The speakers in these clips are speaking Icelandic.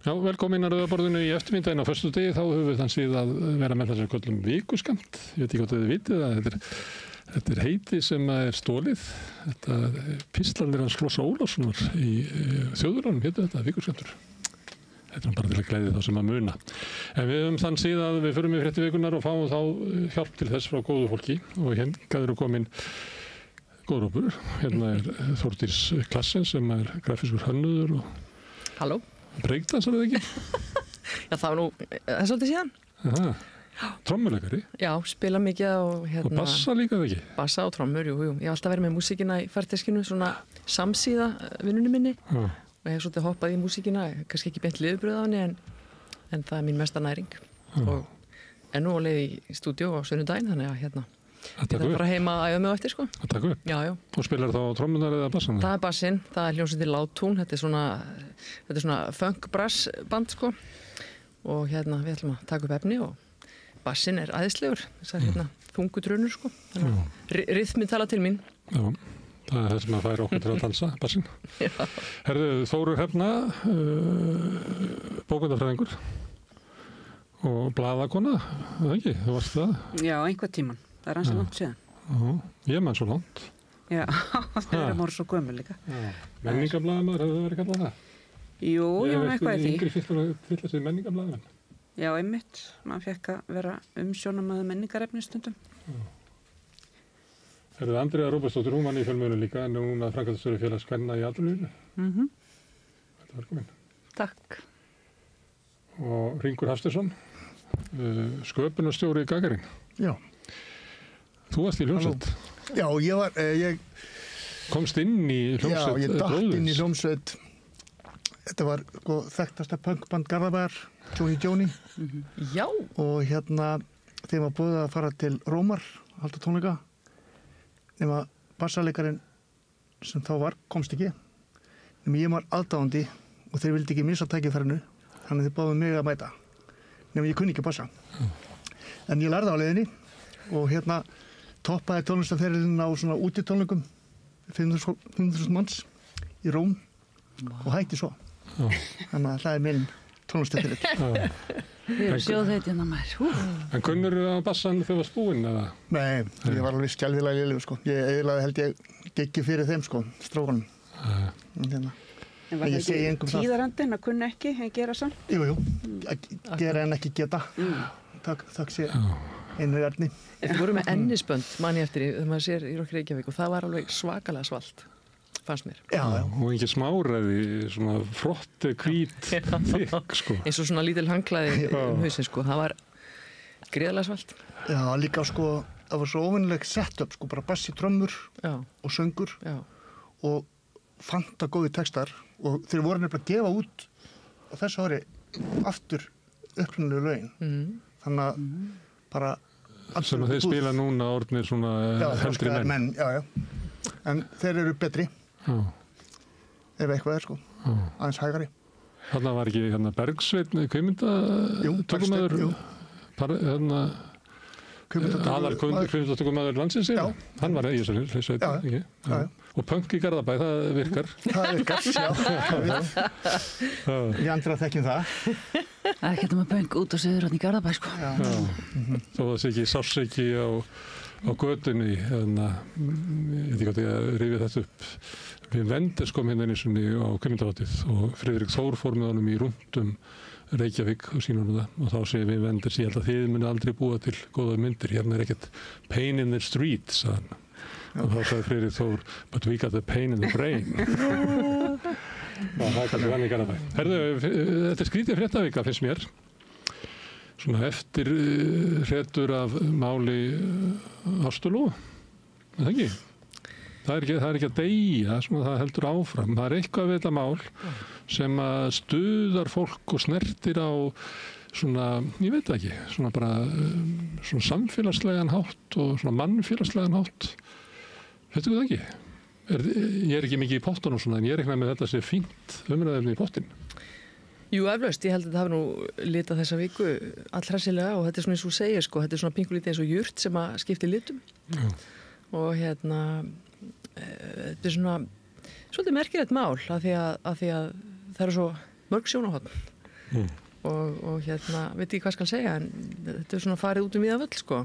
Já, velkomin að Rauðaborðinu í eftirmyndaginn á föstudegi. Þá höfum við þann síð að vera með það sem við köllum vikuskamt. Ég veit ekki hvort þið vitið að þetta er heiti sem er stólið. Þetta pistlarnir hans Flosa Ólafssonar í Þjóðviljanum heitir þetta vikuskammtur. Þetta er bara til að gleðja þá sem að muna. En við höfum þann síð að við förum í fréttivikunar og fáum þá hjálp til þess frá góðu fólki og hingað eru komin góðrópur. Hérna er Þórdís Klassen sem er grafískur hönnuður og Halló. Breakdansar eða ekki? Já, það var svolítið síðan. Aha. Trommuleikari? Já, spila mikið og Og bassa líka eða ekki? Bassa og trommur, jú. Ég hef alltaf verið með músíkina í farteskinu, svona samsíða vinnunni minni. Já. Og ég hef svolítið hoppað í músíkina, kannski ekki beint liðbröð á henni, en það er mín mesta næring. Já. Og nú á leið í stúdíó á sunnudaginn, þannig að ég Að þarf bara heima að æfa mig á eftir, sko. Að taka upp? Já. Og spilar þá trommunar eða bassana? Það er bassinn, það er hljómsveitin Látún, þetta er svona funk brass band, sko. Og við ætlum að taka upp efni og bassinn er æðislegur, þessar þungu drunur, sko. Þannig að ryþmið tala til mín. Já, það er það sem að færa okkur til að dansa, bassinn. Já. Herðu, Þórur Hrefna, bókmennafræðingur og blaðakona, eða ekki? Þú varst það? Já, einhver tíman. Það er ansi langt síðan. Já, ég man svo langt. Já, þeir eru mór svo gömul líka. Menningablaðamaður, hefur það verið kallað það? Jú, ég var eitthvað í því. Yngri fylla sig menningablaðamenn. Já, einmitt. Maður fekk að vera umsjónamaður menningarefni stundum. Herðu, Andrea Róbertsdóttir, hún vann í fjölmiðlum líka, en hún að framkvæmdastjóri félags kvenna í atvinnulífinu. Þetta er velkomin. Takk. Og Hringur Hafsteinsson, sköpunarstjóri í Gagarin. Já. Þú varst í hljómsveit. Já, ég Komst inn í hljómsveit. Já, ég datt inn í hljómsveit. Þetta var þekktasta punkband Garðabæjar, Joni. Já. Og þeim var boðið að fara til Rómar, halda tónleika. Nema bassalekarinn sem þá var, komst ekki. Nema ég var aðdáandi og þeir vildi ekki missa tækifærinu, þannig þeir báðu mig að mæta. Nema ég kunni ekki bassa. En ég lærði á leiðinni og toppaði tónlistaferilinn á svona útitónleikum 5.000 manns í Róm og hætti svo. Þannig að það er minn tónlistaferill. Við erum sjóðheitina maður. En kunnur á bassan þegar varst búinn eða? Nei, ég var alveg skelfilega lélegur, sko. Ég eiginlega held ég giggi fyrir þeim, sko, strákunum. En var það ekki tíðarandinn að kunna ekki en gera samt? Jú, gera en ekki geta. Takk sé einu erni. Þið voru með ennisbönd, manni eftir því, þegar maður sér í Rock Reykjavík og það var alveg svakalega svalt, fannst mér. Já. Og ekki smáræði, svona frotti, hvít, þykk, sko. Eins og svona lítil hangklæði hausinn, sko. Það var gríðarlega svalt. Já, líka, sko, það var svo óvennileg setup, sko, bara bassi, trommur og söngur og fanta góði textar og þeir voru nefnilega að gefa út á þessu ári aftur upprunalegu lögin. Þannig að bara sem að þeir spila núna orðnir svona heldri menn. Já. En þeir eru betri. Ef eitthvað er, sko. Aðeins hægari. Þarna var ekki Bergsveinn kvikmyndatökumæður. Kvikmyndatökumæður landsins. Hann var í þessari hljómsveit, ekki? Já. Og punk í Garðabæ, það virkar. Það virkar, já. Við andra þekkjum það. Það er ekki með punk út á Suðurhorni í Garðabæ, sko. Þó það sé ekki sársauki á götunni, ég veit ekki hvað ég að rifja þetta upp. Við Wenders kom hérna einu sinni á kvikmyndahátíð og Friðrik Þór fór með honum í rúndum Reykjavík og sýna honum það og þá segir við Wenders, ég held að þið muni aldrei búa til góða myndir, hérna er ekkert pain in the street, sagði hann. Og þá sagði Friðrik Þór, but we got the pain in the brain. Það er kannski þannig Garðabæ. Herðu, þetta er skrítið fréttavika, finnst mér. Svona eftir hretur af máli Ástuló. Er það ekki? Það er ekki að deyja, það heldur áfram. Það er eitthvað við þetta mál sem að stuðar fólk og snertir á svona, ég veit ekki, svona bara svona samfélagslegan hátt og svona mannfélagslegan hátt. Veistu hvað það ekki? Ég er ekki mikið í pottunum svona, en ég reikna með þetta sé fínt umræðefni í pottin. Jú, eflaust, ég held að þetta hafi nú litað þessa viku allhressilega og þetta er svona eins og segir, sko, þetta er svona pingulítið eins og jurt sem að skipti litum. Og þetta er svona svolítið merkilegt mál af því að það eru svo mörg sjónarhorn og veit ekki hvað skal segja, en þetta svona farið út víða völl, sko.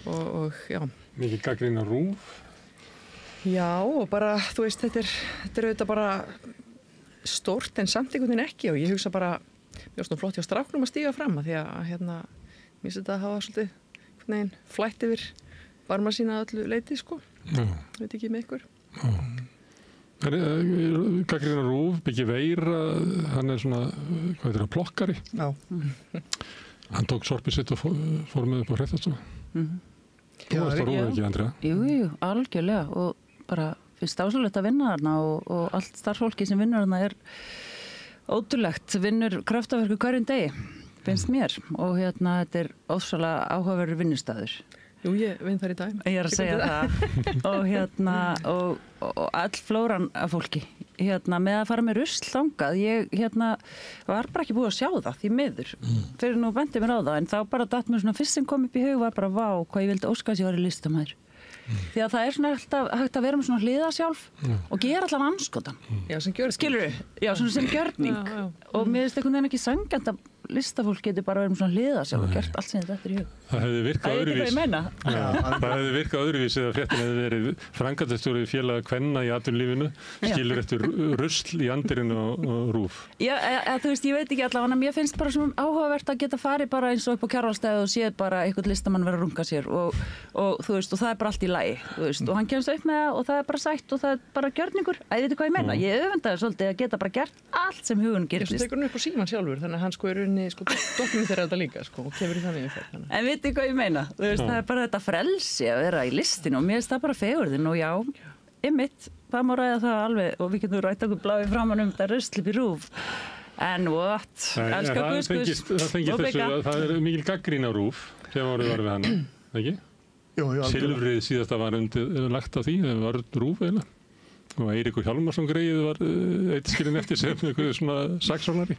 Og já. Mikið gagnrýni á RÚV? Já, og bara, þú veist, þetta er auðvitað bara stórt en samt einhvern veginn ekki, og ég hugsa bara, mér finnst flott hjá stráknum að stíga fram, því að mér finnst þetta að hafa svolítið einhvern veginn flætt yfir barma sína öllu leiti, sko. Veit ekki með ykkur. Gagnrýni á RÚV, Biggi Veira, hann svona, hvað heitir hann, plokkari? Já. Hann tók sorpið sitt og fór með upp á fréttastofu. Þú varst á RÚV ekki, Andrea? Jú, algjörlega, og bara finnst ásvöldilegt að vinna þarna og allt starfsfólki sem vinnur þarna ótrúlegt, vinnur kraftaverku hverjum degi, finnst mér, og þetta er ósvalega áhugaverður vinnustaður. Jú, ég vinn þar í dag. Ég að segja það. Og all flóran af fólki. Með að fara með rusl þangað. Ég var bara ekki búið að sjá það, því miður. Fyrir nú benti mér á það, en þá bara datt mér svona, fyrst sem kom upp í hug var bara, vá, hvað ég vildi óska að ég var í listamaður. Því að það er svona alltaf hægt að vera með svona hliða sjálf og gera allan anskotan. Já, sem gjörning. Skilurðu? Já, svona sem gjörning. Og mér finnst einhvern veginn ekki sanngjarnt að listafólk getur bara verið með svona hliða sjálf og gert allt sem þetta í hug. Það hefði virkað öðruvísi. Það hefði virkað öðruvísi eða fréttin hefði verið framkvæmdastjóri félaga kvenna í atvinnulífinu, skilur eftir rusl í andirinu og RÚV. Já, þú veist, ég veit ekki allavega, mér finnst bara svona áhugavert að geta farið bara eins og upp á Kjarvalsstæði og séð bara einhvern listamann vera að runga sér og þú veist, og það er bara allt í lagi, þú veist, og hann kemst upp með það og það er bara sætt og það er bara gjörningur. Veit hvað ég meina? Ég öfundaði svolítið að geta bara gert allt sem hugun gerir. Svo tekur hann upp á síman sjálfur, þannig að hann sko dokumentera þetta líka, sko, og kemur í þannig umferð. En veit hvað ég meina? Þú veist, það er bara þetta frelsi að vera í listinu og mér finnst það bara fegurðin og já, einmitt, það má ræða það alveg og við getum rætt okkur bláði framan þetta rusl upp í RÚV. En what? Elskar Guðs. Það er mikil gagnrýni á RÚV þegar voruð var við hana, ekki? Jú, Silfrið síðasta var lagt á því, það var RÚV eiginlega. Og Eiríkur Hjálmarsson greið var eitt skilin eftir sem eitthvað svona saksóknari.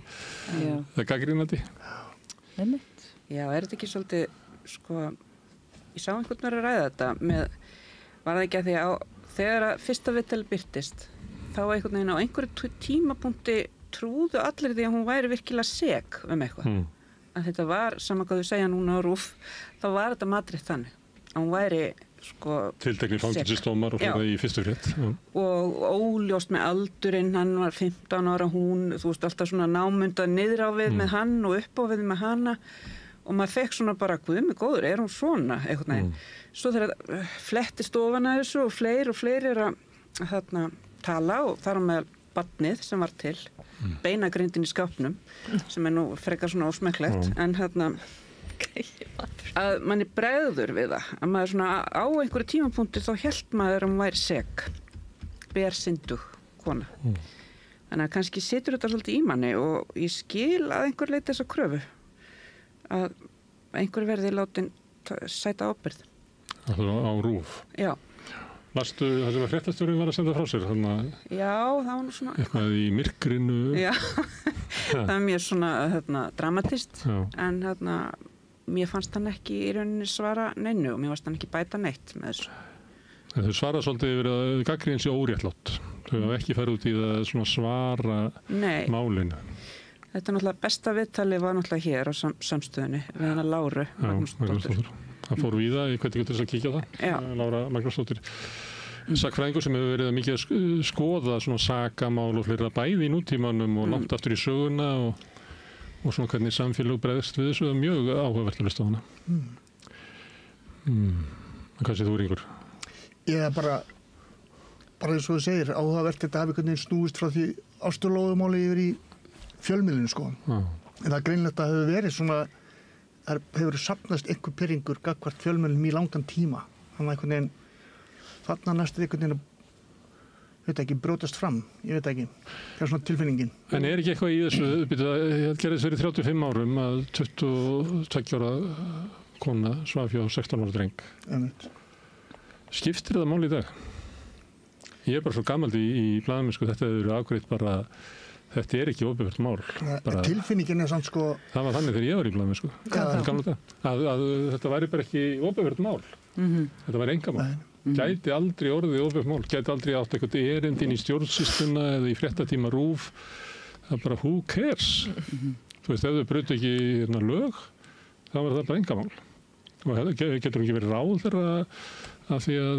Það er gagnrýnandi. Einmitt. Já, þetta ekki svolítið, sko, ég sá einhvern veginn að ræða þetta var það ekki að því að þegar að fyrsta viðtal birtist, þá einhvern veginn á einhverju tímapunkti trúðu allir því að hún væri virkilega sek eitthvað. Að þetta var, sama hvað þú segja núna á RÚV, þá var þetta matritt þannig. Að hún væri, sko, tilteknir fangelsisdómar og fyrir það í fyrstu frétt. Og óljóst með aldurinn, hann var 15 ára, hún, þú veist, alltaf svona námundað niður á við með hann og upp á við með hana og maður fekk svona bara, guð mig góður, er hún svona, eitthvað neginn. Svo þegar flettist ofan að þessu og fleiri er að tala og þar á með barnið sem var til, beinagrindin í skápnum, sem er nú frekar svona ósmekklegt, en að manni bregður við það, að maður svona á einhverju tímapunkti þá hélt maður að hún væri sek, bersyndug kona. Þannig að kannski situr þetta svolítið í manni og ég skil að einhver leiti þessa kröfu að einhver verði látin sæta ábyrgð. Á RÚV? Já. Lastu það sem að fréttastjórinn var að senda frá sér? Já, það var nú svona eitthvað í myrkrinu? Já, það er mjög svona dramatist, en mér fannst hann ekki í rauninni svara neinu og mér fannst hann ekki bæta neitt með þessu. Þau svara svolítið yfir að gagnrýnin sé óréttlátt. Þau hafa ekki farið út í það svona svara málinu. Þetta er náttúrulega besta viðtali var náttúrulega hér á samstöðunni við hana Láru Magnúsdóttur. Það fór við það, ég hveti ekki til þess að kíkja á það. Já. Lára Magnúsdóttir. Sakfræðingur sem hefur verið mikið að skoða svona sakamál og fleira bæði í nútímanum og langt aftur í söguna og svona hvernig samfélag bregðist við þessu er mjög áhugavert að hlusta á hana. Hvað séð þú, Ringur? Ég er bara eins og þú segir, áhugavert þetta hafi hvernig snúist frá því ásturlóðumáli yfir í fjölmiðlinu, sko. En það er greinlegt að hefur verið svona, það hefur safnast einhver pirringur gagnvart fjölmiðlum í langan tíma. Þannig að einhvern veginn, þarna næstu einhvern veginn veit ekki, brjótast fram, ég veit ekki. Það er svona tilfinningin. En er ekki eitthvað í þessu, ég gerði þessu fyrir 35 árum að 22 ára kona svaf hjá 16 ára dreng. Skiptir það máli í dag? Ég er bara svo gammaldi í blaðamennsku, þetta hefur afgreitt bara, þetta er ekki opinbert mál. Tilfinningin er samt sko... Það var þannig þegar ég var í blaðamennsku, að þetta væri bara ekki opinbert mál. Þetta væri einkamál. Gæti aldrei orðið opinbert mál, gæti aldrei átt eitthvað erindin í stjórnsýsluna eða í fréttatíma RÚV. það bara who cares? Þú veist, ef þau brutu ekki lög, þá var það bara engamál. Og það getur ekki verið ráð þeirra af því að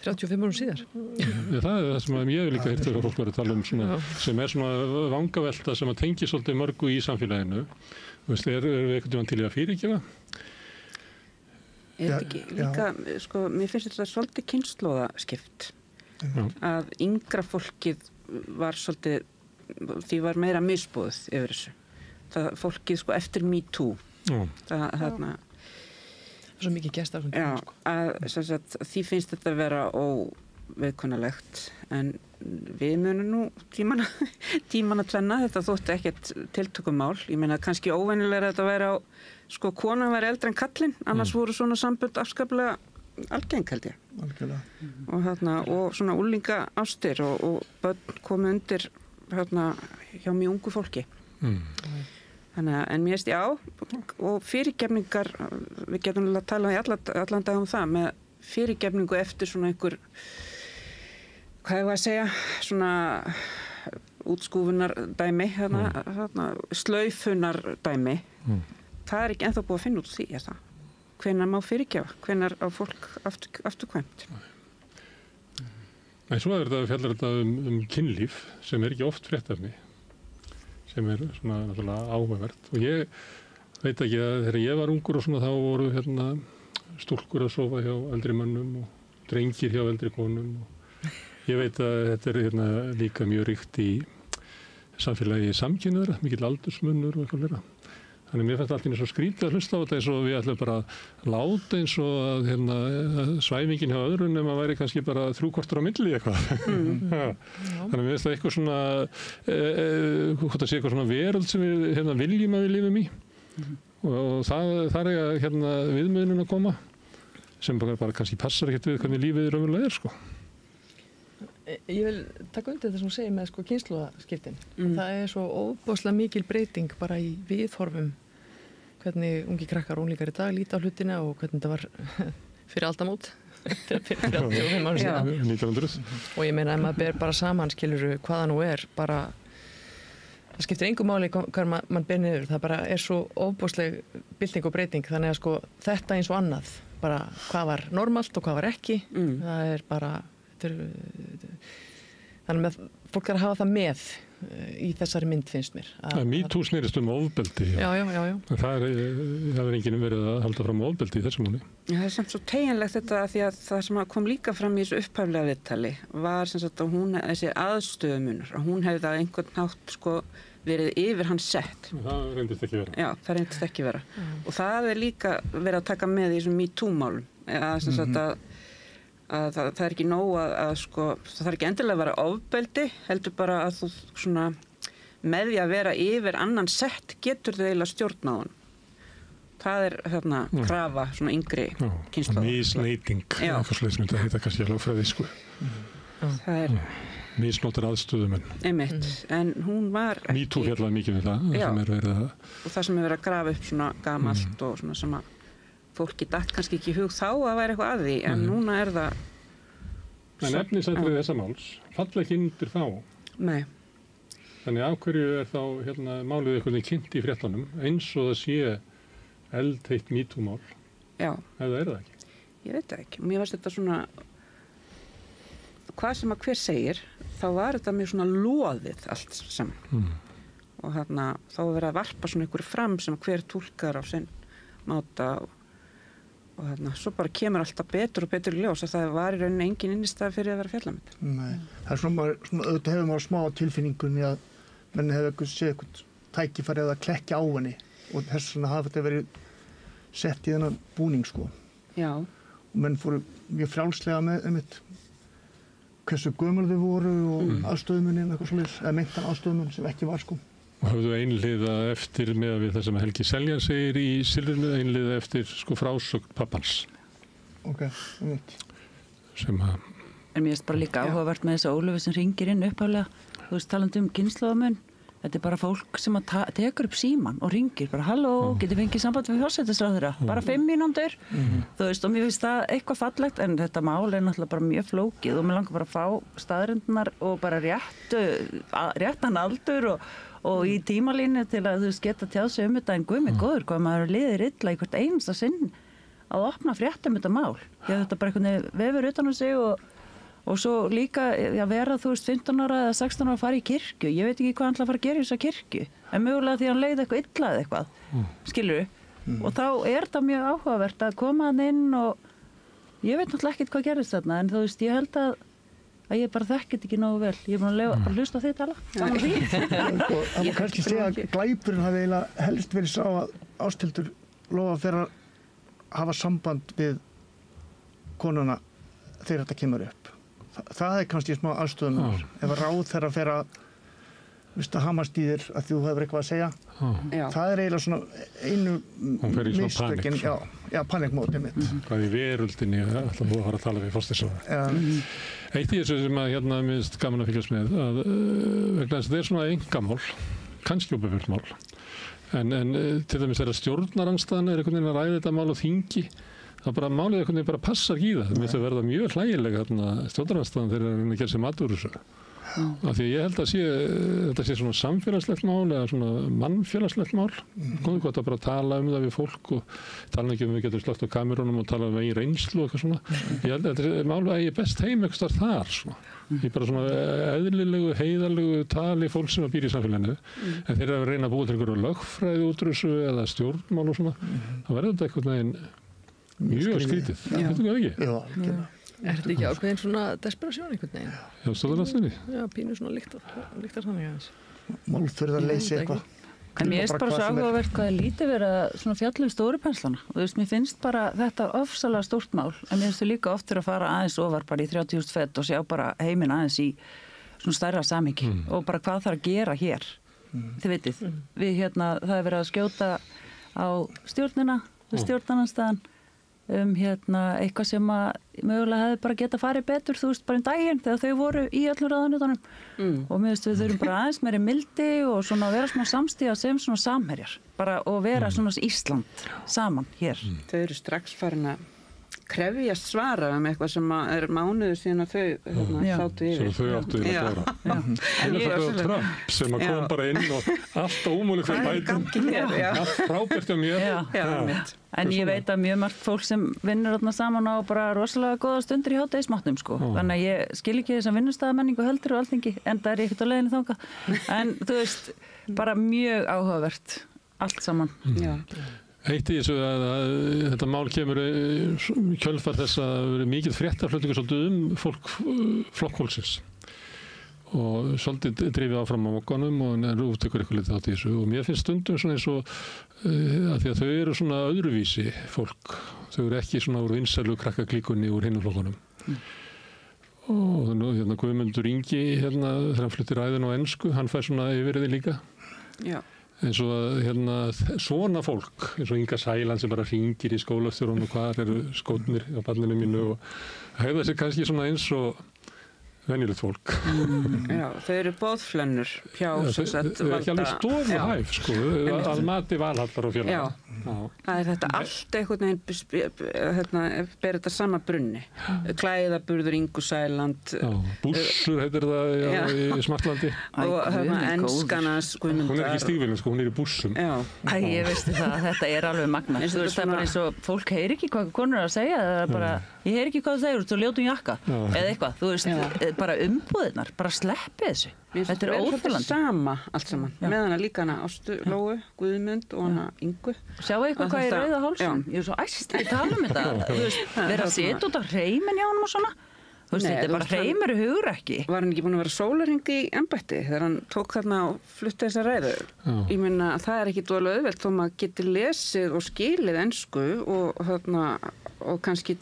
35 árum síðar. Það er það sem ég hef líka heyrt þegar fólk verið að tala svona, sem svona vangavelta sem að tengi svolítið mörgu í samfélaginu. Þú veist, eru við einhvern veginn til í að fyrirgefa? Er þetta ekki líka, sko, mér finnst þetta svolítið kynslóðaskipt. Að yngra fólkið var svolítið, því var meira misboðið yfir þessu. Það fólkið sko eftir MeToo. Þarna svo mikið gest af svona tíma, sko. Því finnst þetta að vera óviðkunnalegt, en við munum nú tímana tvenna, þetta þótti ekkert tiltökumál. Ég meina kannski óvenjulega þetta væri á, sko, konan væri eldri en kallinn, annars voru svona sambönd afskaplega algeng, held ég. Algjörlega. Og svona úlinga ástir og börn komið undir hjá mjög ungu fólki. Þannig að, en mér veist, já, og fyrirgefningar, við getum að tala í allan dag það, með fyrirgefningu eftir svona einhver, hvað ég var að segja, svona útskúfunar dæmi, slaufunar dæmi. Það er ekki ennþá búið að finna út því, það. Hvenær má fyrirgefa, hvenær á fólk afturkvæmt. Nei, svo fjallar þetta kynlíf, sem er ekki oft fréttefni, sem er svona náttúrulega áhugavert. Og ég veit ekki að þegar ég var ungur og svona, þá voru stúlkur að sofa hjá eldri mönnum og drengir hjá eldri konum. Og ég veit að þetta er líka mjög ríkt í samfélagi samkynniðra, mikill aldursmunur og eitthvað meira. Þannig mér fannst alltaf eins og skrítið að hlusta á þetta eins og við ætlum bara að láta eins og að svæfingin hjá öðrum nema að væri kannski bara 3 korter á milli eitthvað. Þannig mér finnst það eitthvað svona, hvort það sé eitthvað svona veröld sem við viljum að við lifum í. Og það er viðmiðunin að koma sem bara kannski passar ekkert við hvernig lífið raunverulega er, sko. Ég vil taka undir það sem þú segir með sko kynslóðaskiptin. Það er svo óbáslega mikil breyting bara í viðhorfum hvernig ungi krakkar og unglingar í dag líta á hlutina og hvernig þetta var fyrir aldamót fyrir 85 árum síðan. 1900. Og ég meina að maður ber bara saman, skilur hvaða nú er, bara það skiptir engu máli hvað mann ber niður. Það bara er svo óbásleg bylting og breyting, þannig að sko þetta eins og annað, bara hvað var normalt og hvað var ekki. Það er bara þannig að fólk er að hafa það með í þessari mynd, finnst mér. MeToo snerist ofbeldi. Já. Það er enginn verið að halda fram ofbeldi í þessum múli. Það er samt svo teginlegt þetta því að það sem kom líka fram í þessu upphaflega viðtali var sem sagt að þessi aðstöðumunur, að hún hefði það einhvern nátt sko verið yfir hans sett. Það reyndist ekki vera. Já, það reyndist ekki vera. Og það er líka verið að taka með í þessum MeToo-málum. Sem sagt að það er ekki nóg að sko, það er ekki endilega að vera ofbeldi, heldur bara að þú svona með því að vera yfir annan sett getur þau eiginlega stjórn á hann. Það er krafa svona yngri kynslóða. Misneyting, eitthvað slags myndi að heita kannski alveg frá því, sko. Það er misnotar aðstöðumenn. Einmitt, en hún var ekki. MeToo fjallaði mikið við það. Já, og það sem er verið að grafa upp svona gamalt og svona sem að fólki datt kannski ekki í hug þá að væri eitthvað að því, en núna er það En efnisatriði þessa máls falla ekki undir þá. Nei. Þannig af hverju er þá málið eitthvað kynnt í fréttunum eins og það sé eldheitt MeToo-mál? Já. Eða er það ekki? Ég veit það ekki. Mér varst þetta svona hvað sem að hver segir, þá var þetta mjög svona loðið allt saman. Og þá var verið að varpa svona einhverju fram sem hver túlkar á sinn máta og svo bara kemur alltaf betur og betur í ljós að það var í rauninni engin innistæða fyrir að vera fjallamynd. Nei, það er svona auðvitað hefur maður smá tilfinningunni að menn hefur séð eitthvað tækifæri að klekja á henni og þess vegna hafa þetta verið sett í þennan búning, sko. Já. Og menn fóru mjög frjálslega með hversu gömul þau voru og aðstöðumunin eitthvað svoleiðis, eða meintan aðstöðumun sem ekki var, sko. Og hafðu einliða eftir með við það sem Helgi Seljan segir í Silfrinu, einliða eftir sko frásögn pappans. Ok, sem að En mér finnst bara líka áhugavert með þessa Ólöfu sem ringir inn uppálega, þú veist, talandi kynslóðamun, Þetta bara fólk sem að tekur upp síman og ringir bara, halló, getur fengið samband við forsætisráðherra, bara 5 mínútur. Þú veist, og mér finnst það eitthvað fallegt, en þetta mál náttúrulega bara mjög flókið og mér langar bara að fá staðreyndirnar og bara réttan aldur og í tímalínu til að þú veist geta tjáð sig þetta, en guð mig góður, hvað maður liðir illa í hvert einasta sinn að opna frétta þetta mál. Þetta bara einhvern veginn vefur utan á sig og svo líka að vera, þú veist, 15 ára eða 16 ára að fara í kirkju. Ég veit ekki hvað hann ætlar að fara að gera í þessa kirkju. En mögulega því hann leið eitthvað illa eða eitthvað. Skilurðu? Og þá þetta mjög áhugavert að koma hann inn og ég veit náttúrulega ekkert hvað gerist þarna, en þú veist, ég held að ég bara þekkit ekki nógu vel. Ég er búin að hlusta á þig tala. Saman því. Það má kannski segja að glæpurinn hafi eiginlega helst verið sá að Ásthildur lofa fyrir að hafa samband við konuna þegar þetta kemur upp. Það kannski smá aðstöðum ef að ráð þeirra fer að hamast í þér að þú hefur eitthvað að segja. Það eiginlega svona einu mistökin, panikmótið mitt. Hvað í veröldinni ætla þú að fara að tala við forsætisráðherra. Eitt í þessu sem að minnst gaman að fylgjast með að vegna þess að þetta svona einkamál, kannski opinbert mál, en til dæmis þegar stjórnarandstaðan einhvern veginn að ræða þetta mál á þingi, það bara málið einhvern veginn bara passar í það. Það minnst að verða mjög hlægilega stjórnarandstaðan þegar það að gera sér mat úr þessu. Af því að ég held að þetta sé svona samfélagslegt mál eða svona mannfélagslegt mál. Góðu gott að bara tala það við fólk og tala ekki við getum slögt á kamerunum og tala í reynslu og eitthvað svona. Ég held að þetta mál að ég best heim eitthvað þar svona. Í bara svona eðlilegu, heiðarlegu tali fólk sem býr í samfélaginu. En þeir eru að reyna að búa til einhverju lögfræði út úr þessu eða stjórnmál og svona. Það verður þetta einhvern veginn mjög skrítið. Þetta er ekki? Já, Er þetta ekki ákveðin svona desperasjón einhvern veginn? Já, stjórnarandstaðinni? Já, pínu svona lyktar þannig aðeins. Málþurð að leysa eitthvað. En mér finnst bara svo áhugavert hvað lítið verið að svona fjalla stóru penslana. Og þú veist, mér finnst bara þetta ofsalega stórt mál, en mér finnst þú líka oft að fara aðeins ofar bara í 30.000 fett og sjá bara heiminn aðeins í svona stærra samhengi og bara hvað þarf að gera hér. Þið vitið, við það er verið að skjóta á stjórnina, stjórnarandstaðan, eitthvað sem að mögulega hefði bara geta farið betur, þú veist, bara daginn þegar þau voru í öllum ráðuneytunum og mér veist við þurfum bara aðeins meiri mildi og svona vera smá samstíða sem svona samherjar bara og vera svona Ísland saman hér. Þau eru strax farin að krefjast svara eitthvað sem er mánuður síðan að þau sátu yfir. Svo þau áttu yfir að gera. En það var Trump sem að kom bara inn og allt ómúlið fyrir bætum. Allt frábært á mér. En ég veit að mjög margt fólk sem vinnur þarna saman á bara rosalega góða stundir í hádegismatnum sko. Þannig að ég skil ekki þess að vinnustæðamenningu heldur og alþingi, en það er ekkert á leiðinni þangað. En þú veist, bara mjög áhugavert allt saman. Eitt í þessu að þetta mál kemur kjölfar þess að vera mikið fréttaflutningur svolítið fólk flokkfólksins og svolítið drifið áfram á mokkanum og RÚV tekur eitthvað litið átt í þessu og mér finnst stundum svona eins og að því að þau eru svona öðruvísi fólk, þau eru ekki svona úr vinsælu krakkaklíkunni úr hinum flokkunum og nú Guðmundur Ingi þegar hann flutti ræðin á ensku, hann fær svona yfirriði líka. Já. Eins og að svona fólk eins og Inga Sæland sem bara hringir í skólastjórun og hvað eru skótnir á ballinu mínu og hegða sér kannski svona eins og venjulegt fólk. Já, þau eru boðflennur hjá þau eru ekki alveg stofuhæf sko, að mati Valhallar og félaga. Það er þetta allt einhvern veginn ber þetta sama brunni. Klæðaburður Ingu Sæland. Bússur heitir það í Smartlandi. Og enskanans Guðmundar. Hún er ekki í stígvélum sko, hún er í bússum. Ég veistu það, þetta er alveg magna. Þú veist, það er bara eins og fólk heyri ekki hvað konur er að segja, það er bara, ég heyri ekki hvað það segir, þú ljótum jakka eða eitthvað, þú veist, bara umbúðirnar, bara sleppi þessu. Þetta er óþolandi. Sama, allt saman. Með hana líka hana Ástu Lóu, Guðmund og hana Ingu. Sjáu eitthvað hvað er rauða hálsum? Ég er svo æst að tala um þetta. Þú veist, vera að setja út á hreimin hjá honum og svona. Þú veist, þetta er bara hreimur og hugur ekki. Var hann ekki búin að vera sólarhring í embætti þegar hann tók þarna og flutti þessa ræðu? Ég meina að það er ekki dólega auðvelt þó maður geti lesið og skilið ensku og og kannski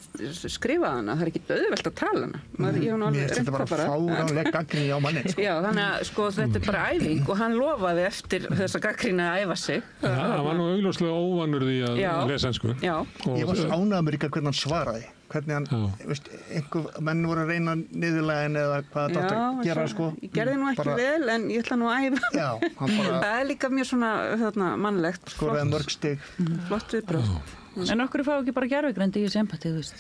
skrifa hana, það er ekki auðvelt að tala hana. Ég hef nú alveg Mér finnst þetta bara fáránleg gagnrýni á mannin, sko. Já, þannig að sko þetta er bara æfing og hann lofaði eftir þessa gagnrýni að æfa sig. Hann var nú augljóslega óvanur því að lesa ensku. Já. Ég var svo ánægður með líka hvernig hann svaraði. Hvernig hann, veist, einhver menn voru að reyna niðurlægin eða hvað það átti að gera, sko. Ég gerði nú ekki vel, en ég ætla nú að æfa. Já, hann bara... Það er líka mjög svona mannlegt. Skoraði mörg stig. Flott viðbröð. En okkur fá ekki bara gerfugreind í þessu empati, þú veist.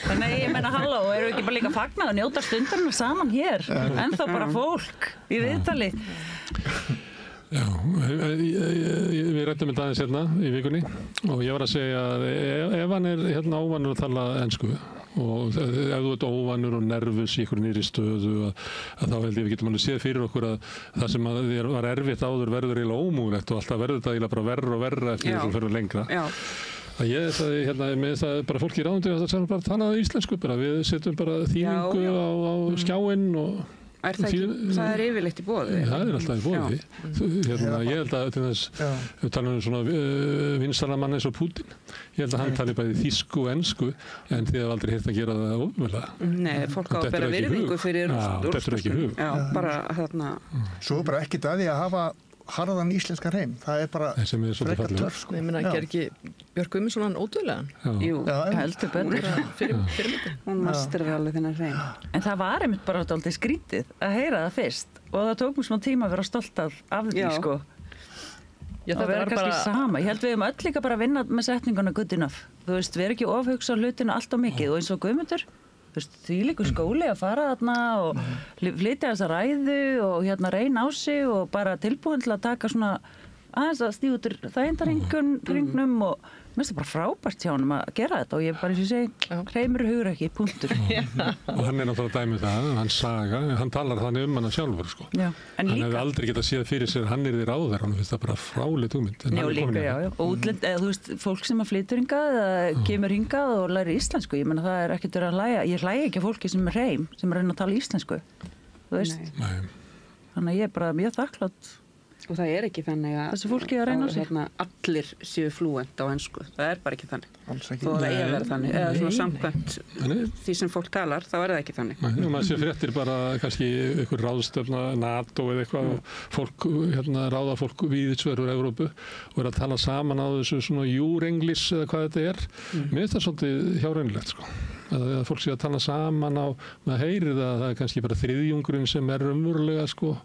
Þannig ég meina, halló, eru ekki bara líka fagnað og njóta stundarna saman hér? Ennþá bara fólk í viðtali. Já, við rættum þetta aðeins hérna í vikunni og ég var að segja að ef hann er hérna óvanur að tala ensku og ef þú ert óvanur og nervus í ykkur nýri stöðu að þá held ég við getum alveg séð fyrir okkur að það sem að þér var erfitt áður verður eiginlega ómúlegt og alltaf verður þetta eiginlega bara verra og verra eftir þess að fyrir lengra. Já. Að ég sagði hérna með það bara fólk í ráðundi að það sem bara talaði íslensku bara við setjum bara þýðingu á skjáinn og það er yfirleitt í boði. Það er alltaf í boði. Ég held að til þess, við talum svona vinstaramann eins og Pútín, ég held að hann tali bæði þýsku og ensku en þið hef aldrei hitt að gera það ofurlega. Nei, fólk á að bera virðingu fyrir þetta er ekki hug. Já, bara þarna. Svo bara ekkert að því að hafa harðan íslenska reym, það er bara frekar törf, sko. Ég meina, ger ekki Björk Guðmundsson hann ótrúlegan? Jú, heldur betur fyrirmyndin. Hún masterar alveg þennan reym. En það var einmitt bara dálítið skrítið að heyra það fyrst og það tók mér smá tíma að vera stolt af því, sko. Já, það verður kannski sama. Ég held við höfum öll líka bara að vinna með setninguna good enough. Þú veist, við erum ekki ofhugsa hlutina allt of mikið og eins og Guðmundur, þú veist, því líkur skóli að fara þarna og flytja þessa ræðu og hérna reyna á sig og bara tilbúin til að taka svona aðeins að stíða út úr þægindarringnum og mér finnst það bara frábært hjá honum að gera þetta og ég bara eins og segi, hreimur hugur ekki, punktur. Og hann er náttúrulega dæmið það, hann talar þannig hana sjálfur, sko. Já, hann hefði aldrei getað séð fyrir sér, hann er því ráðherra, hann finnst það bara fráleitt hugmynd. Já, líka, já. Og útlend, eða þú veist, fólk sem að flytur hingað eða kemur hingað og læri íslensku, ég menna það er ekkert verið að hlæja, ég hlægi ekki að fólki sem er hreim, sem er að reyna að tala íslensku, þú veist. Þannig að ég er bara mjög þakklátt. Og það er ekki þannig að allir séu flúent á ensku. Það er bara ekki þannig. Þó það eigi að vera þannig. Eða svona samkvæmt því sem fólk talar, þá er það ekki þannig. Maður sé fréttir bara kannski ykkur ráðstöfna NATO eða eitthvað og fólk, ráða fólk víðsverður Evrópu og er að tala saman á þessu svona júrenglis eða hvað þetta er. Mér finnst það svolítið hjárennilegt, sko. Að fólk sé að tala saman á, maður heyrir það er kannski bara þriðjungurinn sem er umverulega, sko,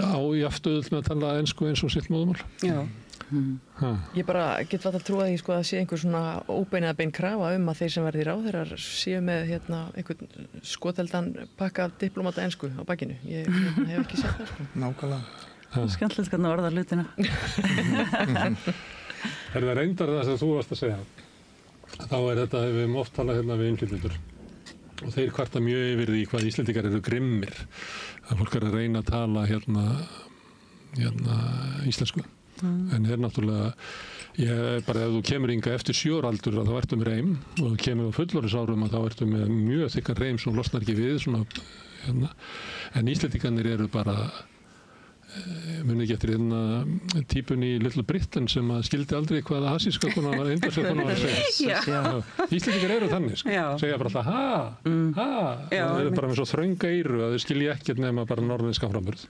á jafnstöðull með að tala ensku eins og sitt móðumál. Já. Ég bara get vart að trúa því, sko, að sé einhver svona óbein eða bein krafa að þeir sem verði ráðherrar séu með einhvern skoteldan pakka diplómata ensku á bakinu. Ég hef ekki sett það, sko. Nákvæmlega. Skemmtilegt hvernig orða hlutina. Er það reyndar það sem þú varst að segja? Þá er þetta, við höfum oft talað við innflytjendur og þeir kvarta mjög yfir því hvað Íslendingar eru grimmir að fólk er að reyna að tala íslensku en er náttúrulega bara ef þú kemur hingað eftir 7 ára aldur þá ertu með reym og þú kemur á fullorðinsárum þá ertu með mjög þykkan reym sem losnar ekki við svona, en Íslendingarnir eru bara muni ekki eftir típun í Little Britain sem að skildi aldrei hvað hasíska konan var indarsökuna að segja. Íslendingar eru þannig, segja bara alltaf það er bara með svo þrönga eyru að þau skilji ekkert nema bara norðinskan framburð.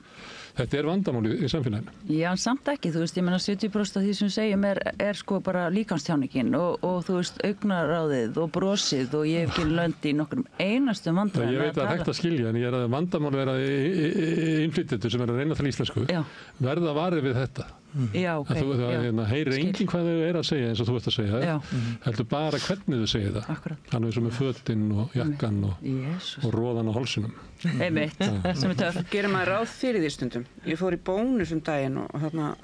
Þetta er vandamál í samfélaginu. Já, en samt ekki, þú veist, ég meina 70% af því sem segjum er sko bara líkamstjáningin og þú veist, augnaráðið og brosið og ég hef ekki lönd í nokkrum einastum vandræðum. Ég veit að hægt að skilja, en ég er að vandamál vera innflytjendur sem er að reyna til íslensku, verða varið við þetta. Já, ok. Þú heyrir enginn hvað þau er að segja eins og þú ert að segja, heldur bara hvernig þau segja það. Akkurat. Hann er svo með fötin og jakkan og róðan á hálsinum. Einmitt, sem er töff. Gerir maður ráð fyrir því stundum. Ég fór í Bónus daginn og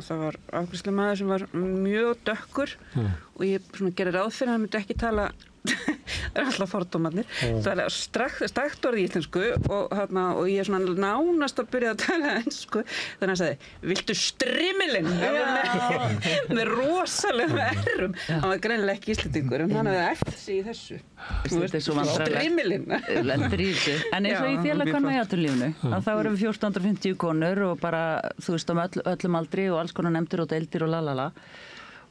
það var afgreiðslumaður sem var mjög dökkur og ég gerði ráð fyrir að hann myndi ekki tala það er alltaf fordómarnir það er stakt orð í íslensku og ég er svona nánast að byrja að tala ensku þannig að hann sagði, viltu strimilinn með rosalega errum hann var greinilega ekki íslendingur en hann hefði eftir sig í þessu strimilinn lendir í þessu en eins og í félagkonna í atvinnulífinu að þá erum við 1450 konur og bara þú veist öllum aldri og alls konar nefndir og deildir og lalala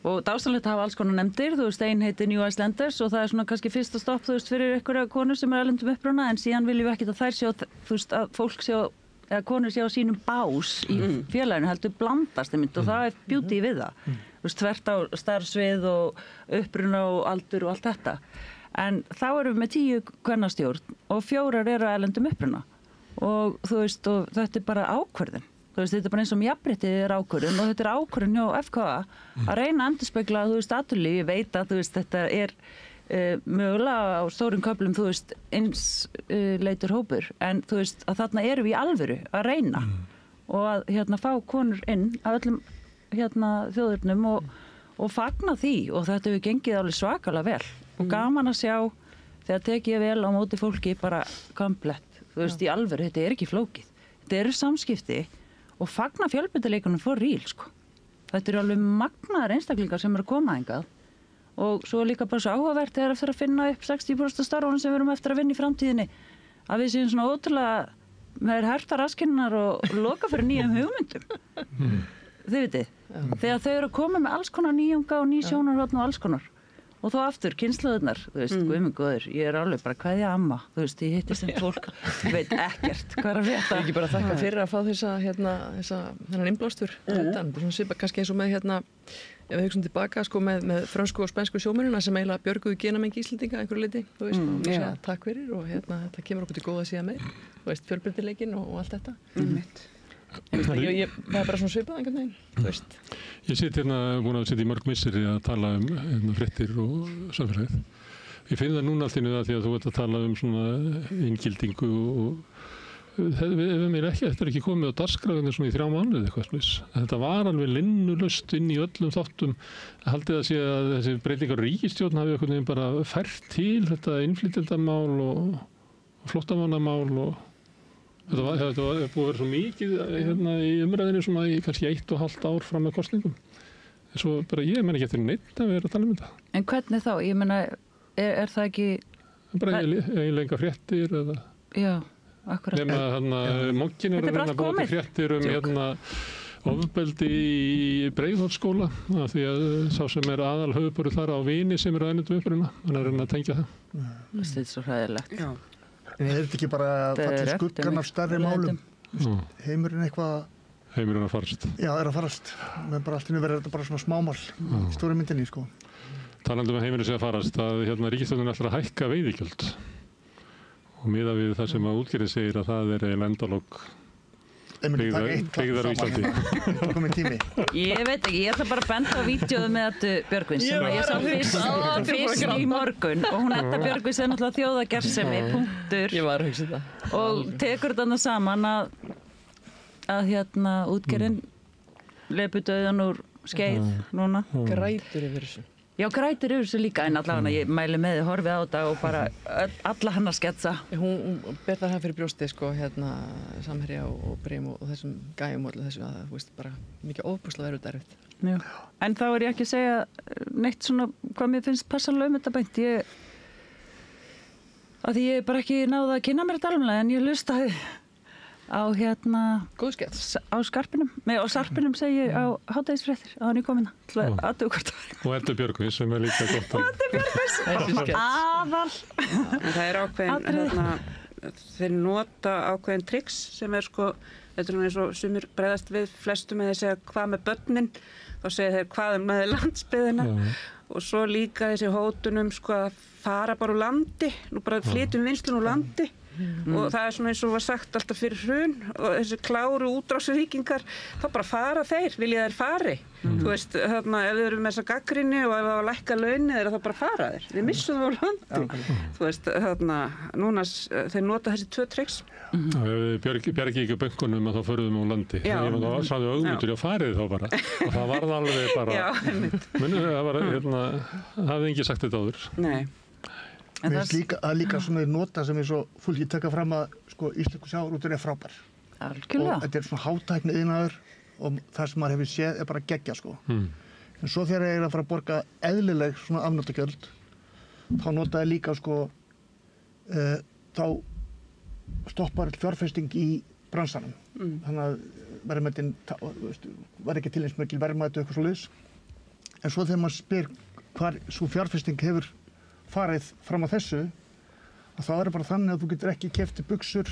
Og dásamlegt að hafa alls konar nefndir, þú veist, ein heitir New Icelanders og það svona kannski fyrsta stopp, þú veist, fyrir einhverja konur sem erlendum uppruna, en síðan viljum við ekkert að þær sjá, þú veist, að fólk sjá, eða konur sjá sínum bás í félaginu, heldur blandast og það beauty við það. Þú veist, þvert á starfsvið og uppruna og aldur og allt þetta. En þá erum við með 10 kvennastjórn og 4 eru erlendum uppruna. Og þú veist, og þetta bara ákvörðun. Þú veist, þetta bara eins og jafnréttið ákvörðun og þetta ákvörðun hjá FKA að reyna að endurspegla, þú veist, atvinnulíf. Ég veit að, þú veist, þetta mögulega á stórum köflum, þú veist, einsleitur hópur, en þú veist, að þarna erum við í alvöru að reyna og að fá konur inn af öllum þjóðurnum og fagna því og þetta hefur gengið alveg svakalega vel og gaman að sjá þegar tekið ég vel á móti fólki bara komplett, þú veist, í alvöru, þetta er ekki flókið, þetta eru samskipti og fagna fjölbreytileikunum for real, sko. Þetta eru alveg magnaðar einstaklingar sem eru að koma hingað og svo líka bara svo áhugavert þegar eftir að finna upp 60% starfunum sem við erum eftir að vinna í framtíðinni að við séum svona ótrúlega með herta raskinnar og loka fyrir nýjum hugmyndum. Þið vitið, þegar þau eru að koma með alls konar nýjunga og ný sjónarhorn og alls konar og þá aftur kynnslóðurnar, þú veist, guð minn góður, ég er alveg bara kveðja amma, þú veist, ég hittist þeim fólk, veit ekkert hvað er að frétta. Ég ekki bara þakka fyrir að fá þennan innblástur utan, svona svipa kannski eins og með ef við hugsaum tilbaka sko með frönsku og spænsku sjómennina sem eiginlega björguðu genamengi Íslendinga einhverju leyti, þú veist, og segja takk fyrir og þetta kemur okkur til góða síðan meir, þú veist, fjölbreytileikinn og allt þetta. Það er bara svona svipað einhvern veginn, þú veist. Ég sit búin að sitja í mörg misseri að tala fréttir og samfélagið. Ég finn það núna allt innu það því að þú ert að tala svona inngildingu og þetta er ekki komið á dagskránni svona í 3 mánuði eitthvað slús. Þetta var alveg linnulaust inn í öllum þáttum. Haldið að sé að þessi breytingar ríkisstjórn hafi einhvern veginn bara fært til þetta innflytjendamál og flóttamannamál og þetta var búið að vera svo mikið í umræðinni svona í kannski 1,5 ár fram með kosningum. En svo bara ég menn ekki eftir neitt að vera að tala þetta. En hvernig þá? Ég meina, er það ekki... Bara eiginlega fréttir eða... Já, akkurat. Nema Mokkin er að reyna að búa til fréttir ofbeldi í Breiðholtsskóla af því að sá sem er aðal höfuðborður þar á vini sem eru aðnendum uppruna. Hann er að reyna að tengja það. Það er svo hræðilegt. Já. En er þetta ekki bara að falla skuggan af stærri málum? Heimurinn eitthvað... Heimurinn að farast. Já, er að farast. Men bara allt inni verður þetta bara svona smámál í stóri myndinni, sko. Talandi um heimurinn sé að farast, að ríkisstjórnin ætlar að hækka veiðigjöld. Og miðað við það sem að útgerðin segir að það er endalok byggðar á Íslandi. Það komið tími. Ég veit ekki, ég ætla bara að benda á vídeóðu með þetta Björgvins sem ég sá fyrst í morgun og hún Edda Björgvins er náttúrulega þjóðagersemi, punktur. Ég var að hugsa það. Og tekur þetta saman að útgerðin lepu dauðan úr skeið núna. Grætur yfir þessu. Já, grætur yfir þessu líka, en allavega ég mæli með þið horfið á þetta og bara alla hennar sketsa. Hún ber það fyrir brjósti, sko, Samherja og Brim og þessum gæjum og þessu að þú veist bara mikið ofbúslega verður erfitt. Já, en þá er ég ekki að segja neitt svona hvað mér finnst passanlega þetta beint. Að ég bara ekki náði að kynna mér þetta alveg, en ég hlustaði á Góð skets. Á Skarpinum, á Sarpinum segi ég á hádegisfréttir á hann í komina og Edda Björgvins sem er líka gott Edda Björgvins aðal það er ákveðin þeir nota ákveðin triks sem er sko þetta er eins og sumir bregðast við flestum eða segja hvað með börnin þá segja þeir hvað með landsbyggðina og svo líka þessi hótunum sko að fara bara úr landi nú bara flytjum vinslun úr landi og það er svona eins og var sagt alltaf fyrir hrun og þessi kláru útrásvíkingar þá bara fara þeir, vilja þeir fari þú veist, ef þeir eru með þessa gagnrýni og ef það var að lækka launið þeir þá bara fara þeir, við missum það á landi þú veist, núna þeir nota þessi 2 triks Bjargi ekki bönkunum að þá förum við úr landi ég var þá sáðu auðvitað og farið þá bara og það varð alveg bara það hafði enginn sagt þetta áður Nei Mér finnst líka svona nota sem er svo fólki taka fram að sko, íslensku sjávarútur er frábær. Algjörlega. Og þetta er svona hátækni iðnaður og það sem maður hefur séð er bara geggja sko. En svo þegar ég er að fara að borga eðlileg svona afnotagjöld þá notaði líka sko þá stoppar fjárfesting í bransanum. Þannig að verðmætin var ekki til eins mikil verðmæti eitthvað svoleiðis. En svo þegar maður spyr hvar svo fjárfesting hefur farið fram á þessu, að þá er bara þannig að þú getur ekki keypt buxur,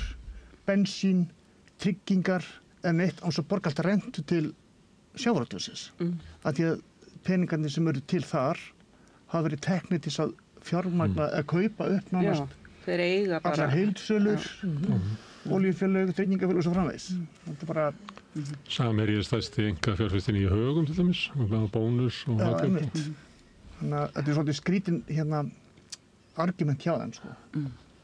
bensín, tryggingar en eitt án svo borga alltaf rentu til sjávarútvegsins. Að því að peningarnir sem eru til þar hafa verið teknir til að fjármagna að kaupa upp nánast þeir eiga bara allar heildsölur, olíufélög, tryggingafélög og svo framvegis. Þetta er bara Samherji stærsti einkafjárfestin í Högum til dæmis, bónus og einmitt. Þannig að þetta er svolítið skrítin argument hjá þeim sko.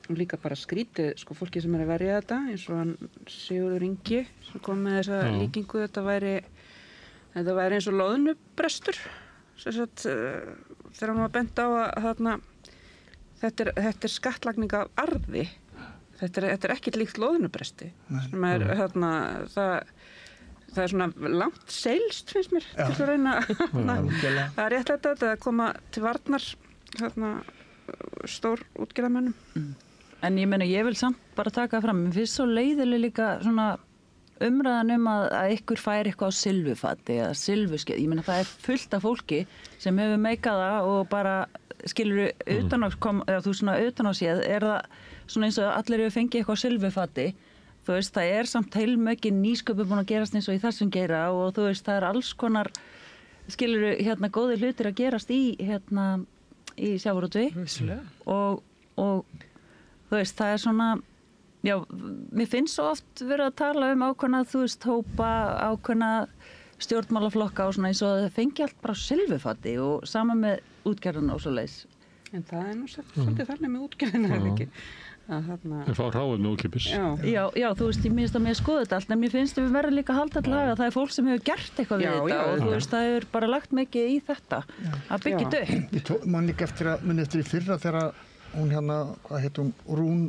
Og líka bara skrítið, sko, fólki sem er að verja þetta, eins og hann Sigurður Ingi sem kom með þessa líkingu, þetta væri eins og loðnubrestur, þegar hann var bent á að þarna, þetta er skattlagning af arði, þetta er ekkert líkt loðnubresti, sem er þarna, það er svona langt seilst, finnst mér, til að reyna það er réttlætt að koma til varnar þarna stór útgerðarmönnum. En ég meina, ég vil samt bara taka fram, mér finnst svo leiðileg líka svona umræðan að ykkur fær eitthvað á silfurfati eða silfurskeið. Ég meina, það er fullt af fólki sem hefur meikað það og bara skilur utan á séð, er það svona eins og allir hefur fengið eitthvað á silfurfati. Þú veist, það er samt heilmikið nýsköpun búin að gerast eins og í þessum geira og þú veist, það er alls konar skilur góðir hlutir að gerast í sjávarútvegi og þú veist, það er svona, já, mér finnst svo oft verið að tala ákveðna, þú veist, hópa, ákveðna stjórnmálaflokka og svona eins og það fengi allt bara á silfurfati og sama með útgerðuna og svo leiðis. En það er nú svolítið þannig með útgerðina, er ekki? En fá ráð með ókipis. Já, þú veist, ég minnst að mér skoða þetta allt, en mér finnst að við verðum líka að halda til haga. Það er fólk sem hefur gert eitthvað við þetta og þú veist, það hefur bara lagt mikið í þetta að byggja þetta upp. Ég man líka eftir í fyrra þegar hún hvað heit hún, Rún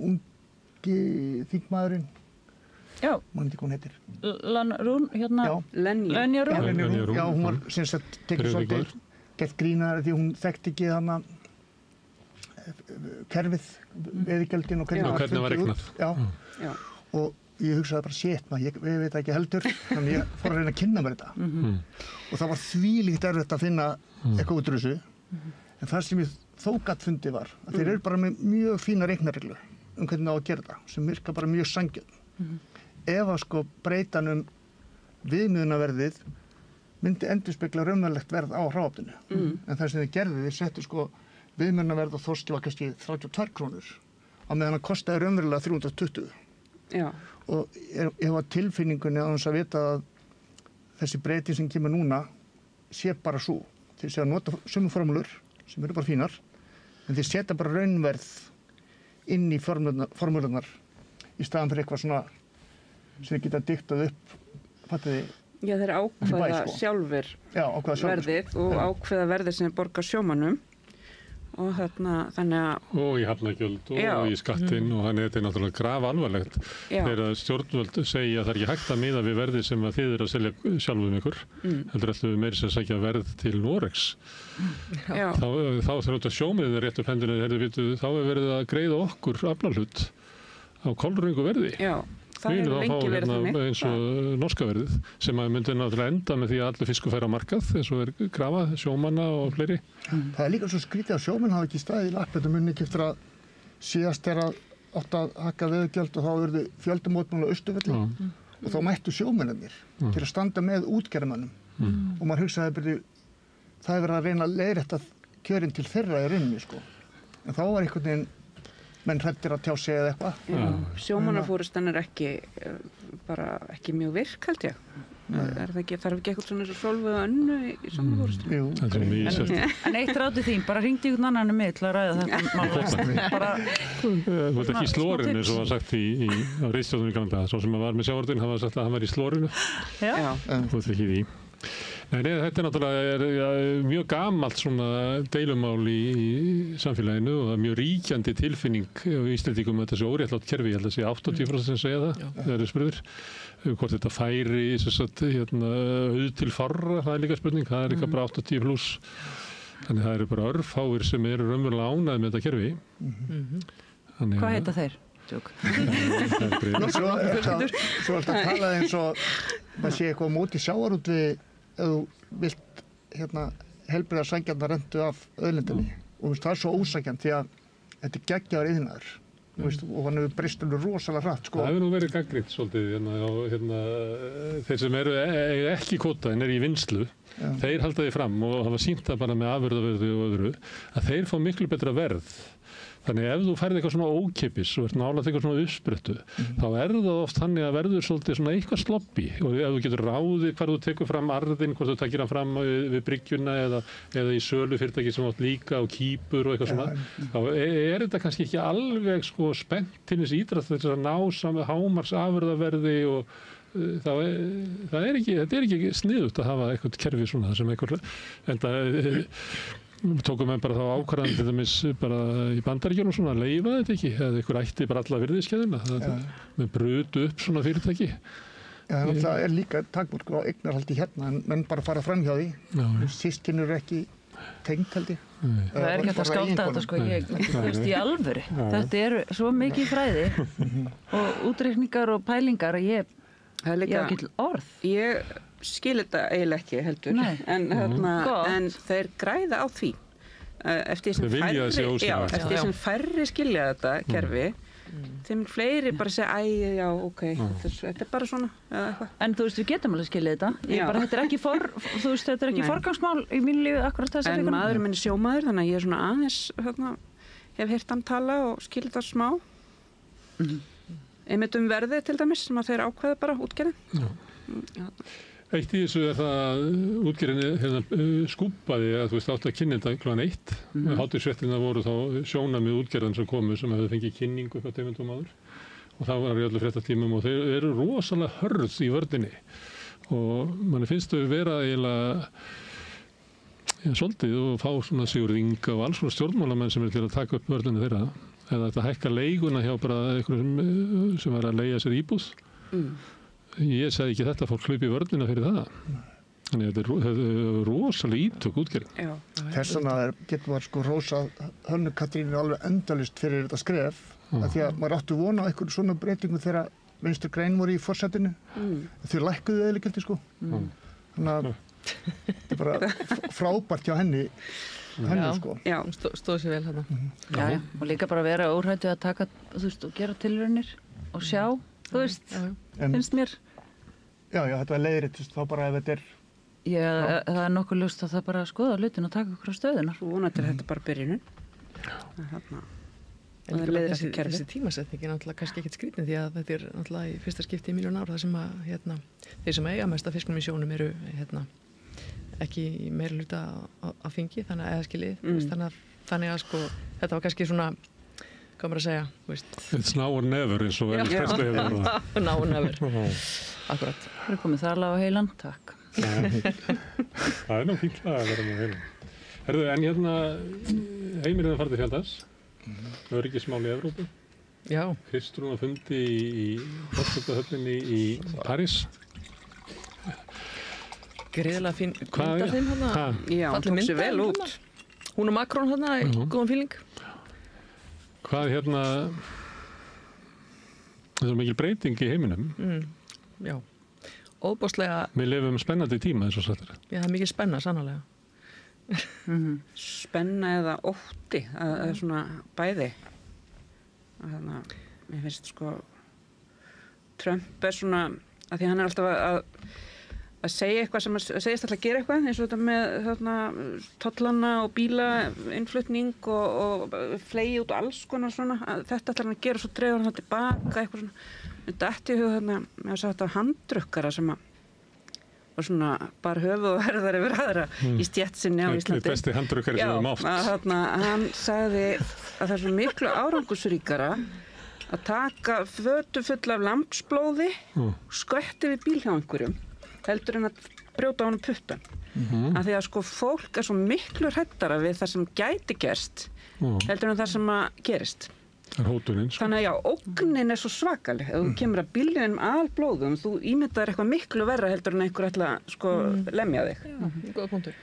ungi þingmaðurinn. Já. Man ekki hvað hún heitir. Rún, Lenja Rún. Já, hún var sem sagt tekið svolítið gett grínar því hún þekkti ekki kerfið, veiðigjöldin og hvernig var reiknað. Já. Og ég hugsaði bara, shit maður, ég veit ekki heldur, þannig ég fór að reyna að kynna mér þetta. Og það var þvílíkt erfitt að finna eitthvað út úr þessu. En það sem ég þó gat fundið var að þeir eru bara með mjög fína reiknarreglu hvernig það á að gera það, sem virka bara mjög sanngjörn. Ef að breytan viðmiðunarverðið myndi endurspegla raunverulegt verð á hráefninu. En það sem þeir gerðu, þeir settu viðmiðunarverð og þorski var kannski 32 krónur á meðan það kostaði raunverulega 320. Já. Og ég var tilfinningunni að þess að vita að þessi breyting sem kemur núna sé bara svo. Þeir sé að nota sömu formúlur sem eru bara fínar, en þeir setja bara raunverð inn í formúlurnar í staðan fyrir eitthvað svona sem þeir geta diktað upp, fattiði. Já, þeir ákveða sjálfur verðið og ákveða verðið sem borgar sjómannum. Og þannig að og í hafnargjöld og í skattinn og þannig þetta er náttúrulega grafalvarlegt þegar stjórnvöld segja að það er ekki hægt að miða við verði sem að þið eru að selja sjálfum ykkur heldur ætlum við meira sem að sækja verð til Noregs þá þegar þetta sjómiðin er rétt upp hendinu þá er verið að greiða okkur aflarhlut á kolröngu verði. Það hefur lengi verið þannig. Eins og norska verðið sem að myndi náttúrulega enda með því að allir fiskur færa markað eins og er grafað, sjómanna og fleiri. Það er líka svo skrítið að sjómenn hafa ekki staðið í lappbetum munni ekki eftir að síðast er að átt að hakka veiðigjöld og þá verði fjöldamótmál á Austurvelli og þá mættu sjómennirnir til að standa með útgerðarmönnum og maður hugsaði það hefur verið að reyna að leiðrétta kjörin til þeirra í rauninni en þá var einhvern veginn menn hrættir að tjá sig eða eitthvað. Sjómannafórustan er ekki mjög virk, held ég. Þarf ekki eitthvað svona eins og Sólveig og Önnu í sjómannafórustan? En eitt ráði þín, bara hringdi ykkur annan með til að ræða þetta mál. Þú veit ekki í slórinu, eins og var sagt á ritstjórnum í gamla. Svo sem var með sjávarútveginn, hann var sagt að hann var í slórinu. Já. Þú veit ekki því. Nei, þetta er náttúrulega mjög gamalt svona deilumál í samfélaginu og það er mjög ríkjandi tilfinning á Íslendingum að þessi óréttlátt kerfi, ég held að sé 80% sem segja það, það eru spurður. Hvort þetta færi auð til fárra, það er líka spurning, það er líka bara 80 pluss. Þannig það eru bara örfáir sem eru raunverulega ánægð með þetta kerfi. Hvað heita þeir? Svo er þetta talað eins og það sé eitthvað á móti sjávarútvegi ef þú vilt helbriða sængjarnar rentu af auðlindinni og það er svo ósækjant því að þetta er geggjaður iðnaður og hann hefur breyst rosalega hratt sko. Það hefur nú verið gagnrýnt svolítið þeir sem eru ekki kvóta en eru í vinnslu þeir halda því fram og hafa sýnt það bara með afurðaverði og öðru að þeir fá miklu betra verð. Þannig ef þú færð eitthvað svona ókeypis og ert nálægt eitthvað svona uppsprettu, þá það oft þannig að verður svolítið svona eitthvað sloppi og ef þú getur ráðið hvar þú tekur fram arðinn, hvort þú takir hann fram við bryggjuna eða í sölu fyrirtæki sem átt líka og kýpur og eitthvað svona, þá þetta kannski ekki alveg sko spennt til þess ídrætt þess að ná saman hámarks afurðaverði og þetta er ekki sniðugt að hafa eitthvað kerfi svona sem tókum við bara þá ákvarðan til dæmis bara í Bandaríkjunum svona að leyfa þetta ekki eða ykkur ætti bara alla virðiskeðina með brutu upp svona fyrirtæki. Já, það líka takmörk á eignarhaldi hérna en menn bara fara fram hjá því systkini eru ekki tengd held ég. Það er ekki hægt að skálda þetta sko þú veist í alvöru. Þetta er svo mikið fræði og útreikningar og pælingar að ég hef ekki orð. Ég skil þetta eiginlega ekki heldur en þeir græða á því eftir því sem færri skilja þetta kerfi þeim fleiri bara segja þetta er bara svona en þú veist við getum alveg skilja þetta þetta er ekki þetta er ekki forgangsmál í mínu lífi akkurat þess að en maðurinn minn er sjómaður þannig að ég er svona aðeins hef heyrt hann tala og skil þetta smá einmitt verði til dæmis sem að þeir ákveða bara útgerðin. Eitt í þessu er það að útgerðin skúpaði að þú veist átt að kynna þetta kl. 1. Hátíðisfréttirnar voru þá sjónarmið útgerðan sem komu sem hefði fengið kynningu upp á tegundum áður og það var í öllu fréttatímum og þeir eru rosalega hörð í vörninni og manni finnst þau vera eiginlega svolítið og fá svona Sigurð Inga og alls svona stjórnmálamenn sem til að taka upp vörninni þeirra eða þetta hækka leiguna hjá bara einhverjum sem var að leigja sér íbúð. Ég segi ekki þetta fólk hlaupi vörnina fyrir það. Þannig að þetta er rosalega ítök útgerðin. Þess vegna getur maður sko rósað Hönnu Katrínu alveg endalaust fyrir þetta skref af því að maður áttu vona á einhverju svona breytingu þegar Vinstri græn voru í forsetinu. Þau lækkuðu eðligjaldi sko. Þannig að þetta er bara frábært hjá henni sko. Já, stóð sér vel þarna. Já, og líka bara vera óhræddur að taka, þú veist, og gera tilraunir og sjá, þú veist, finnst mér. Já, þetta var leiðrétt, þá bara ef þetta er... Já, það er nokkuð ljóst að það bara að skoða hlutin og taka okkur á stöðunar. Svo vonandi er þetta bara byrjunin. Þessi tímasetning er náttúrulega kannski ekkert skrýtin því að þetta er náttúrulega í fyrsta skipti í 1.000.000 ár þar sem að þeir sem eiga mest af fiskunum í sjónum eru ekki í meira hluta á fengi, þannig að eða skilið, þannig að sko þetta var kannski svona, hvað maður að segja, veist. It's now or never eins og elstæstu hefur það. Now or never, akkurat. Það er komið þarlega á heilan, takk. Það er nú fínt að vera með heilan. Herðu, en Heimir að fara til fjandans, öryggismál í Evrópu. Já. Kristrún að fundi í Forsetahöllinni í París. Gríðilega fín mynd af þeim hana. Já, hún tók sér vel út. Hún og Macron hana, góðan fíling. Hvað það er mikil breyting í heiminum. Já, óbúslega. Við lifum spennandi tíma eins og sættir. Já, það er mikil spenna, sannarlega. Spenna eða ótti, það er svona bæði. Þannig að mér finnst sko Trump er svona, að því hann er alltaf að segja eitthvað sem segist alltaf að gera eitthvað eins og þetta með tollana og bílainnflutning og flegi út og alls konar svona þetta ætlar hann að gera svo dregur hann tilbaka eitthvað svona þetta ætti í hug þarna ég hef sagt á handdrukkara sem að var svona bara höfuð og herðar yfir aðra í stétt sinni á Íslandi. Það er besti handdrukkari sem við mátt. Já, hann sagði að það er svo miklu árangursríkara að taka fötu full af lambsblóði skvetti við bíl hjá einhverjum heldur en að brjóta á honum puttan. Af því að sko fólk er svo miklu hræddara við það sem gæti gerst heldur en það sem að gerist. Það er hótunin. Sko. Þannig að já, ógnin er svo svakaleg. Ef þú kemur að bílnum alblóðum, þú ímyndaðir eitthvað miklu verra heldur en einhver ætla sko lemja þig. Já, góða punktur.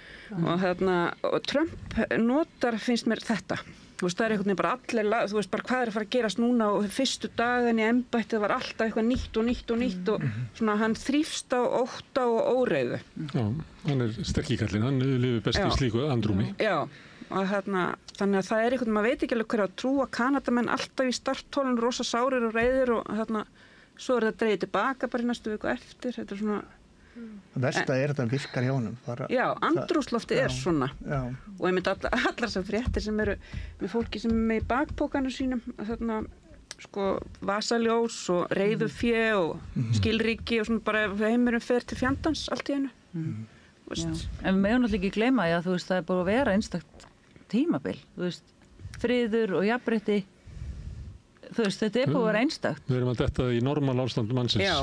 Og Trump notar, finnst mér þetta. Þú veist, það einhvern veginn bara allir, þú veist, bara hvað að fara að gerast núna og fyrstu dagan í embætti, það var alltaf eitthvað nýtt og svona hann þrífst á ótta og óreiðu. Já, hann sterkikallinn, hann lifir best í slíku andrúmi. Já, og þannig að það einhvern veginn, maður veit ekki alveg hverju að trúa Kanadamenn alltaf í starthólun, rosa sárir og reiðir og svo það dreigið tilbaka bara í næstu viku eftir, þetta svona... Það versta þetta virkar hjá honum. Já, andrúmslofti svona. Já. Og ég myndi allar sem fréttir sem eru með fólki sem er með í bakpókanu sínum, sko, vasaljós og reiðufé og skilríki og svona bara heimurinn fer til fjandans allt í einu. En við megum náttúrulega ekki gleyma því að þú veist, það er búið að vera einstakt tímabil, þú veist, friður og jafnrétti. Þú veist, þetta er búið að vera einstakt. Við erum að detta í normal ástand mannsins. Já.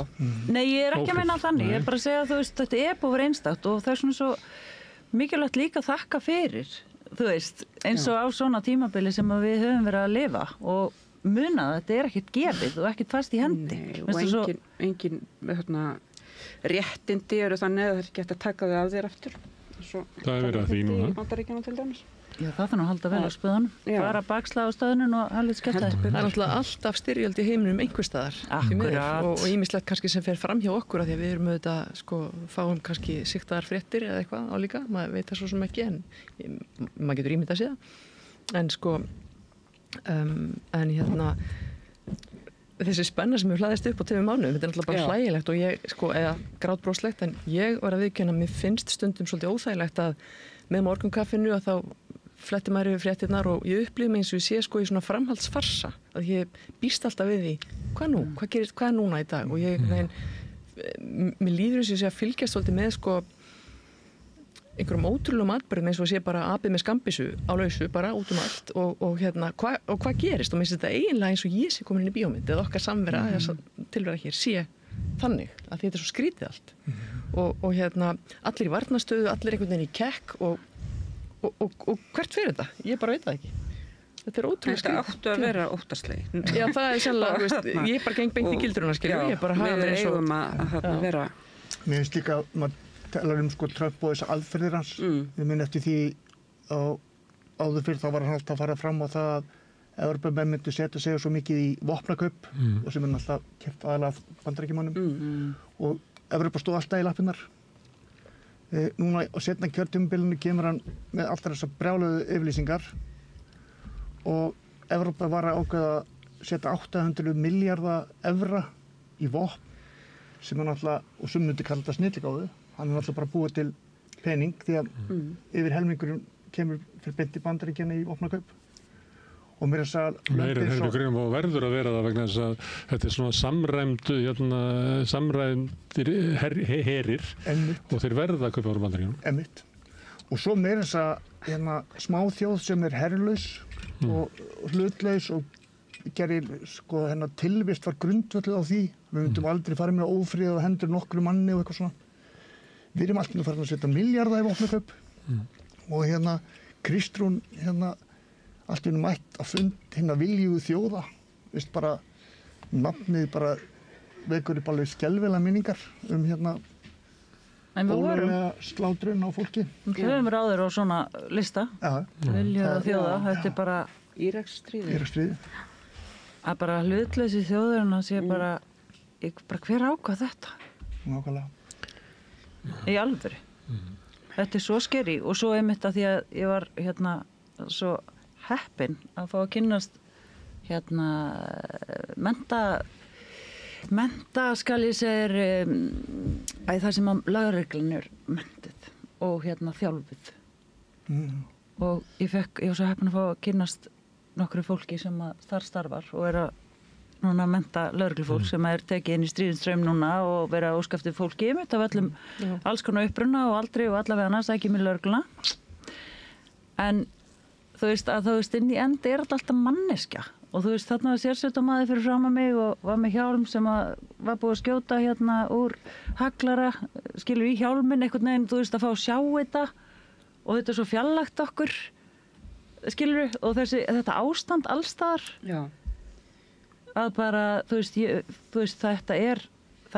Nei, ég er ekki að meina þannig. Ég er bara að segja að þú veist, þetta er búið að vera einstakt og það er svona svo mikilvægt líka að þakka fyrir, þú veist, eins og á svona tímabili sem við höfum verið að lifa og muna að þetta er ekkert gefið og ekkert fast í hendi. Nei, og engin réttindi eru þannig að það er ekki hægt að taka þau af þér aftur. Það er verið að því núna. Í Bandaríkjunum til dæmis. Já, það þannig að halda vel á spöðunum. Bara baksla á stöðunum og halda skemmta þér. Það er náttúrulega alltaf styrjöld í heiminum einhver staðar. Akkurát. Og ýmislegt kannski sem fer fram hjá okkur af því að við erum auðvitað, sko, fáum kannski sigtaðar fréttir eða eitthvað álíka. Maður veit það svo sem ekki, en maður getur ímyndað sér það. En sko, þessi spenna sem hefur hlaðist upp á 2 mánuðum, þetta er náttúrulega bara hlægilegt og ég, sko, eða grátbroslegt, en ég var að viðurkenna, mér finnst stundum svolítið óþægilegt að með morgunkaffinu að þá fletti maður yfir fréttirnar og ég upplýði mig eins og ég sé sko í svona framhaldsfarsa að ég býst alltaf við því hvað nú, hvað er núna í dag og ég, mér líður eins og ég sé að fylgjast svolítið með sko einhverjum ótrúlegum atburðum eins og sé bara apið með skambissu á lausu bara út allt og hvað gerist og mér finnst þetta eiginlega eins og ég sé komin inn í bíómynd eða okkar samvera tilvera hér sé þannig að þetta er svo skrítið allt og allir í varnastöðu, allir einhvern veginn í kekk og hvert fyrir þetta? Ég bara veit það ekki. Þetta er ótrúlega skrítið. Þetta áttu að vera óttaslegin. Já, það er sannlega, ég bara geng beint í gildruna, skilju. Ég bara hafa verið eins og... Við eigum að vera... Mér finnst líka, maður talar sko Trump og þessar aðferðir hans. Við minn eftir því áður fyrir þá var hann alltaf að fara fram á það að Evrópumenn myndu setja sig svo mikið í vopnakaup og sem er alltaf keppt aðalega Bandaríkjamönnum og Evrópa stóð alltaf í lappirnar. Núna á seinna kjörtímabilinu kemur hann með alltaf þessar brjáluðu yfirlýsingar og Evrópa var að ákveða að setja 800 milljarða evra í vopn sem er náttúrulega, og sem myndi kalla þetta snilligáðu, hann er náttúrulega bara búið til pening því að yfir helmingurinn kemur fyrir beint í Bandaríkjanna í vopnakaup. Og mér þess að... Meira en helmingurinn og verður að vera það vegna þess að þetta er svona samræmdir herir og þeir verða að kaupa á Bandaríkjunum. Einmitt. Og svo meira þess að smáþjóð sem er herlaus og hlutlaus og gerir sko tilvist var grundvölluð á því. Við myndum aldrei fara með ófrið og hendur nokkru manni og eitthvað svona. Við erum alltaf farin að setja milljarða í vopnakaup og Kristrún allt í mætt að fund viljugu þjóða, veist bara nafnið bara vekur upp alveg skelfilega minningar ólega slátrun á fólki. Við höfum ráður á svona lista, viljuga þjóða, þetta er bara Íraksstríði. Að bara hlutleysi þjóðurinn að sé bara hver ákvað þetta? Nákvæmlega. Í alvöru. Þetta er svo skeri og svo einmitt að því að ég var svo heppin að fá að kynnast mennta skal ég segja það sem að lögreglan er menntið og þjálfuð og ég var svo heppin að fá að kynnast nokkru fólki sem að þar starfar og er að núna mennta lögreglufólk sem er tekið inn í stríðinströym núna og vera óskaftið fólki af öllum alls konar uppruna og aldrei og allavega næst ekki með lögregluna en þú veist inn í endi er alltaf manneskja og þú veist þarna var sérsveitarmaður fyrir fram að mig og var með hjálm sem var búið að skjóta úr haglara skilur í hjálminn einhvern veginn þú veist að fá að sjá þetta og þetta er svo fjarlægt okkur skilur og þetta ástand allstaðar að bara þú veist það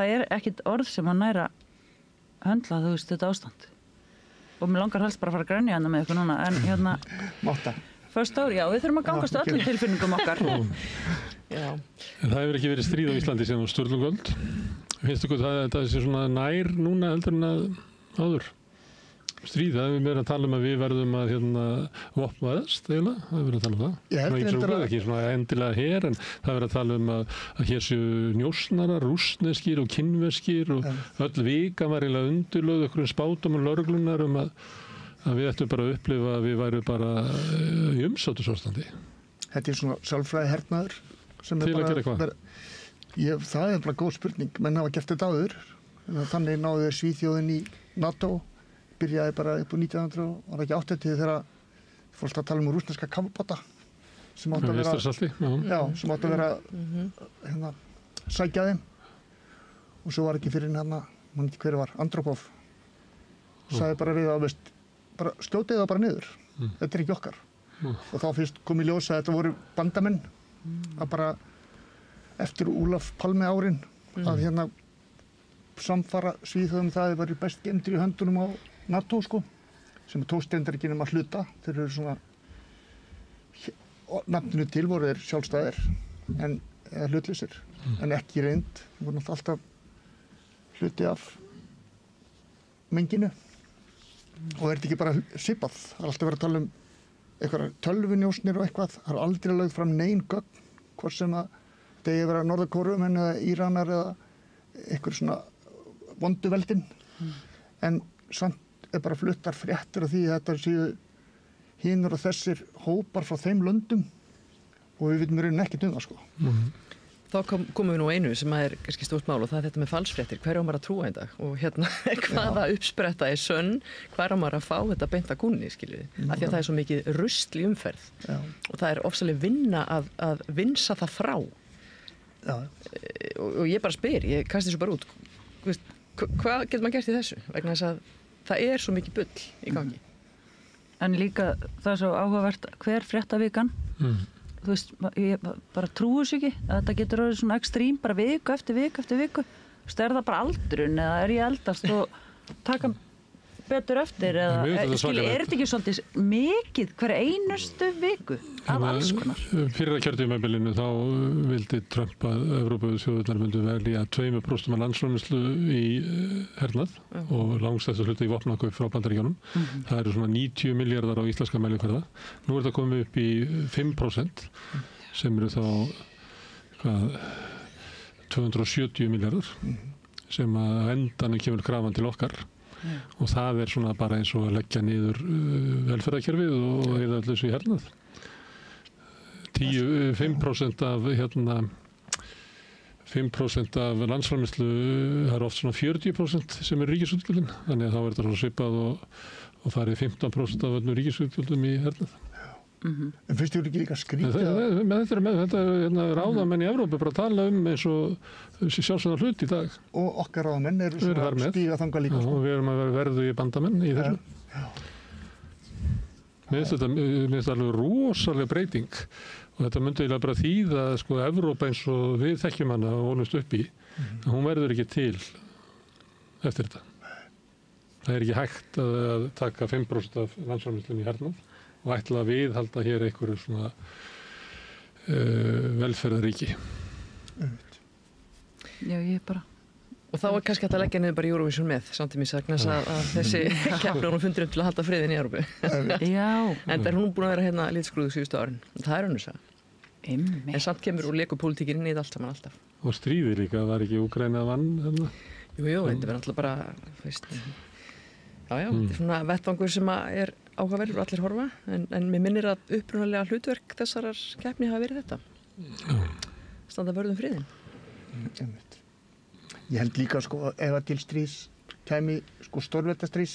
er ekkit orð sem að næra höndla þú veist þetta ástand og mér langar helst bara að fara að grænja með eitthvað núna en Máta. First Hour, já, við þurfum að gangast öllum tilfinningum okkar. Já. En það hefur ekki verið stríð á Íslandi síðan á Sturlungaöld. Finnst ykkur það að þetta sé svona nær núna heldur en að áður? Stríð, það hefur verið að tala um að við verðum að vopnaðast eiginlega, það hefur verið að tala um það. Ekki svona endilega her, en það hefur verið að tala um að hér séu njósnarar, rússneskir og kínverskir og öll vika var eiginlega undirlögð okkur spátum og lögreglunar um að við ættum bara að upplifa að við værum bara í umsátusástandi. Þetta svona sjálfræði hernaður sem til að gera hvað? Það bara góð spurning, menn hafa gert þetta áður. Þannig náðu Svíþjóðin í NATO, byrjaði bara upp á 1900 og var ekki 80 þegar fólk að tala um rússneska kafbáta sem átti að vera sem átti að vera sækja þeim og svo var ekki fyrir mann ekki hver var, Andropov sagði bara við að bara skjótið það bara niður, þetta er ekki okkar og þá fyrst kom í ljós að þetta voru bandamenn að bara eftir Ólaf Palme árin að samfara Svíþjóðum það var best geymdir í höndunum á NATO sem tókstendur ekki nema hluta, þeir eru svona nafninu til voru þeir sjálfstæðir eða hlutlausir en ekki reynd, þeir voru alltaf hluti af menginu og er þetta ekki bara svipað, það er alltaf verið að tala um eitthvað tölvunjósnir og eitthvað, það er aldrei lögð fram nein gögn, hvort sem að það eigi að vera Norður-Kóreumenn eða Íranar eða eitthvað svona vonduveldin en samt er bara fluttar fréttir af því að þetta séu hinur og þessir hópar frá þeim löndum og við vitum raunin ekkert um það Þá komum við nú einu sem er kannski stórt mál og það er þetta með falsfréttir, hver á maður að trúa þetta og hvaða uppspretta er sönn, hver á maður að fá þetta beint að kúnni, skiljið, af því að það er svo mikið rusl í umferð og það er ofsalega vinna að vinsa það frá og ég bara spyr, ég kasti þessu bara út hvað getur maður gert í þessu vegna þess að það er svo mikið bull í gangi En líka það er svo áhugavert hver fréttavikan þú veist, ég bara trúi þessu ekki að þetta getur orðið svona ekstrím bara viku eftir viku eftir viku þú veist, er það bara aldrun eða er ég eldast og taka betur eftir eða er þetta ekki svolítið mikið hver einustu viku af alls konar Fyrir að kjörtímabilinu þá vildi Trump að Evrópuþjóðirnar myndu velja 2% af landsframleiðslu í hernað og langstærsta hluti í vopnakaup frá Bandaríkjunum það eru svona 90 milljarðar á íslenska mælikvarða nú er þetta komið upp í 5% sem eru þá 270 milljarðar sem að endanum kemur krafan til okkar og það er svona bara eins og að leggja niður velferðarkerfið og eða allir svo í hernað 5% af 5% af landsframleiðslu það er oft svona 40% sem er ríkisútgjöldin þannig að þá er þetta svona svipað og það er 15% af öllum ríkisútgjöldum í hernað En finnst þér ekki líka skrítið Þetta ráðamenn í Evrópu bara tala eins og sjálfsögðan hlut í dag og okkar ráðamenn eru svona stíga þangað líka og við erum að verðu í bandamenn í þessu Mér finnst þetta alveg rosalega breyting og þetta myndi eiginlega bara þýða Evrópa eins og við þekkjum hana og vonumst upp í hún verður ekki til eftir þetta það er ekki hægt að taka 5% af landsframleiðslunni í hernað og ætla að viðhalda hér einhverju svona velferðaríki. Já, ég bara... Og þá er kannski hægt að leggja niður bara Eurovision með, samtímis að þessi keppni hún fundur til að halda friðin í Evrópu. Já. En það er hún búin að vera hérna litskrúðu síðustu árin. Það er önnur saga. En samt kemur úr lekupólitíkin inn í þetta allt saman alltaf. Og stríði líka, var ekki Úkraína vann? Jú, þetta verður alltaf bara, veist... Já, þetta er svona vettvangur sem er áhugaverður og allir horfa, en mér minnir að upprunalega hlutverk þessarar keppni hafa verið þetta. Standa vörðum friðin. Ég held líka ef að til strís kæmi stórveldastrís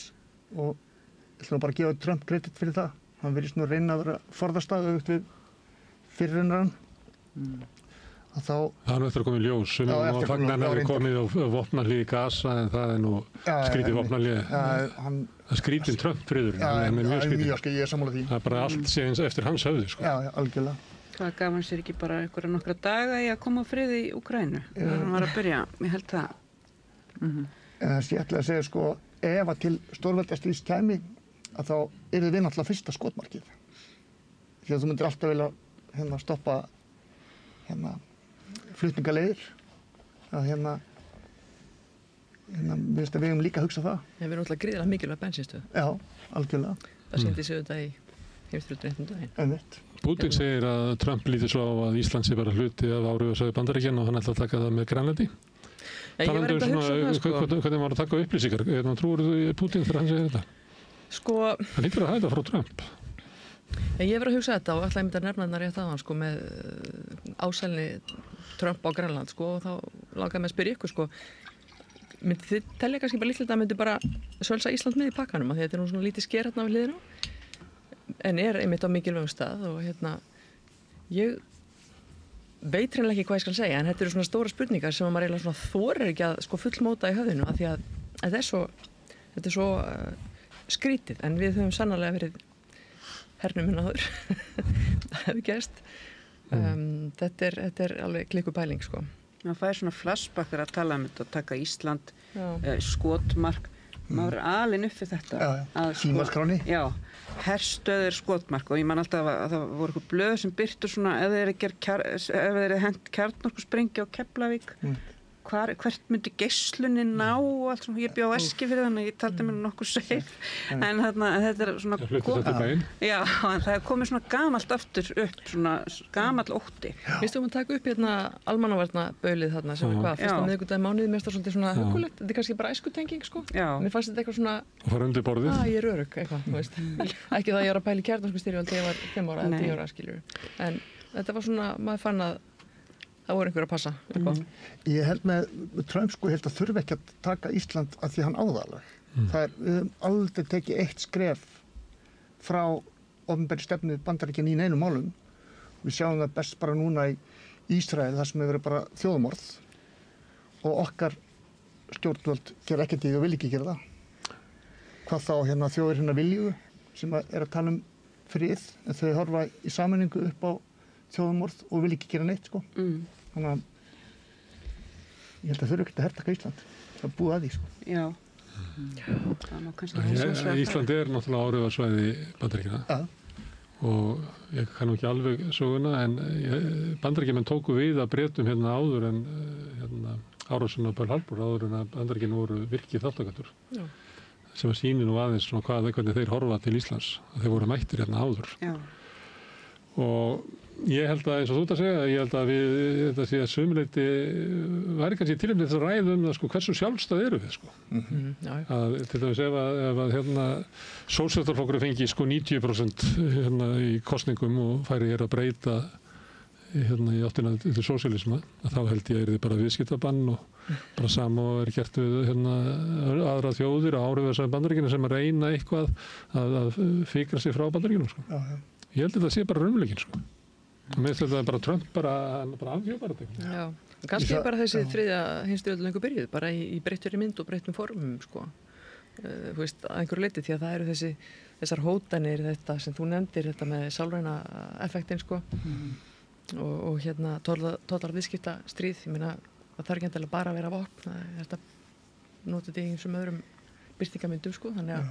og ég ætla bara að gefa Trump kredit fyrir það. Hann verið svona að reyna að vera forðastað auðvitað við fyrirrennarann. Það er eftir að koma í ljós sem að fagnan hefur komið á vopnalið í Gaza en það er nú skrítið vopnalið það er skrítið Trump friður það er mjög skrítið ég er sammála því það er bara allt sé eins eftir hans höfði Já, algjörlega Hvað gaf hann sér ekki bara einhverja nokkra daga í að koma á frið í Úkraínu þegar hann var að byrja, ég held það En þess ég ætla að segja ef að til stórveldastríðs kæmi að þá yrði við náttúrulega fyrsta skotmarkið því að þú myndir alltaf vilja stoppa flutningaleiðir að við höfum líka að hugsa það. Við erum alltaf gríðilega mikilvæg bensinstöð. Já, algjörlega. Það sýndi sig þetta í heimsstyrjöldinni. Einmitt. Putin segir að Trump lítur svo á að Ísland sé bara hluti af áhrifasvæði Bandaríkjanna og hann ætla að taka það með Grænlandi. Ég var eitthvað að hugsa það, sko. Hvernig var að taka upplýsingar? Trúir þú Putin þegar hann segir þetta? Sko... Það lítur að þetta frá Trump. Ég var að hugsa þetta og ætlaði að nefna þetta rétt aðan, sko, með ásælni Trump á Grænland, sko, og þá langaði mig að spyrja ykkur, sko, myndi þið telja kannski bara líklega að myndi bara sölsa Ísland með í pakkanum, af því þetta er nú svona lítið sker hérna við hliðina, en er einmitt á mikilvægum stað og ég veit hreinlega ekki hvað ég skal segja, en þetta eru svona stóra spurningar sem maður eiginlega svona þorir ekki að sko fullmóta í höfðinu, af því að þetta er svo skrítið, en við höfum sannarlega verið hernuminn áður það hefði gerst þetta er alveg klikkupæling, sko. Það fær svona flashback þegar að tala um þetta og taka Ísland, skotmark, maður er alinn upp fyrir þetta. Símaskráni. Já, herstöður skotmark og ég man alltaf að það voru eitthvað blöð sem byrtu svona ef þeir eru hent kjarnorkusprengju á Keflavík, hvert myndi geislunin ná og allt svona, ég bjó á Eski fyrir þannig, ég taldi mér nokkuð safe, en þetta er svona já, en það er komið svona gamalt aftur upp, svona gamall ótti. Vistu að taka upp hérna almannavarnabaulið þarna sem er hvað, fyrsta miðvikudaginn mánuði, mér finnst það svolítið svona hugulegt, þetta er kannski bara æskutenging, sko. Mér fannst þetta eitthvað svona og fara undir borðið. Ég er örugg, eitthvað, þú veist. Ekki það ég var að pæla í kjarnorkustyrjöld þegar ég var 5 ára eða 10 ára, skilur. En þetta var svona, maður fann að það voru einhver að passa upp á. Ég held með Trump, sko, held að þurfi ekki að taka Ísland að því hann áðalag. Það er, við höfum aldrei tekið eitt skref frá opinberri stefnu Bandaríkjanna í neinum málum. Við sjáum það best bara núna í Ísrael, þar sem hefur verið bara þjóðmorð og okkar stjórnvöld gera ekkert í því og vil ekki gera það. Hvað þá þjóðir vilju sem er að tala um frið, en þau horfa í sameiningu upp á þjóðmorð og vil ekki gera neitt, sko. Þannig að ég held að þurfi ekkert að hertaka Ísland. Það er búið að því, sko. Já. Það má kannski Ísland er náttúrulega áhrifasvæði Bandaríkjanna og ég kann ekki alveg söguna, en Bandaríkjamenn tóku við að Bretum hérna áður en árásin á Pearl Harbor, áður en að Bandaríkjamenn voru virkið þáttakendur. Sem að sýni nú aðeins svona hvernig þeir horfa til Íslands, að þeir voru mættir hérna áður. Já. Og ég held að, eins og þú ert að segja, ég held að þetta sé að sumuleyti væri kannski tilefni þess að ræða um það, sko, hversu sjálfstæð eru við, sko. Að, til dæmis ef að sósíalistaflokkurinn fengi sko 90% í kosningum og færi að breyta í áttina til sósíalisma, að þá held ég að yrði bara viðskiptabann og bara sama og er gert við aðra þjóðir á áhrifasvæði Bandaríkjanna sem að reyna eitthvað að fikra sig frá Bandaríkjunum, sko. Ég held að þetta sé bara raunveruleikinn, sko. Mér finnst þetta bara Trump bara afhjópar þetta. Já, kannski er bara þessi þriðja heimsstyrjöld löngu byrjuð, bara í breyttri mynd og breyttum formum, sko. Þú veist, að einhverju leyti, því að það eru þessar hótanir, þetta sem þú nefndir, þetta með sálræna effektin, sko. Og tólar viðskipta stríð, ég meina, það þarf ekki endilega bara að vera vopn, þetta notið í einsum öðrum birtingamyndum, sko, þannig að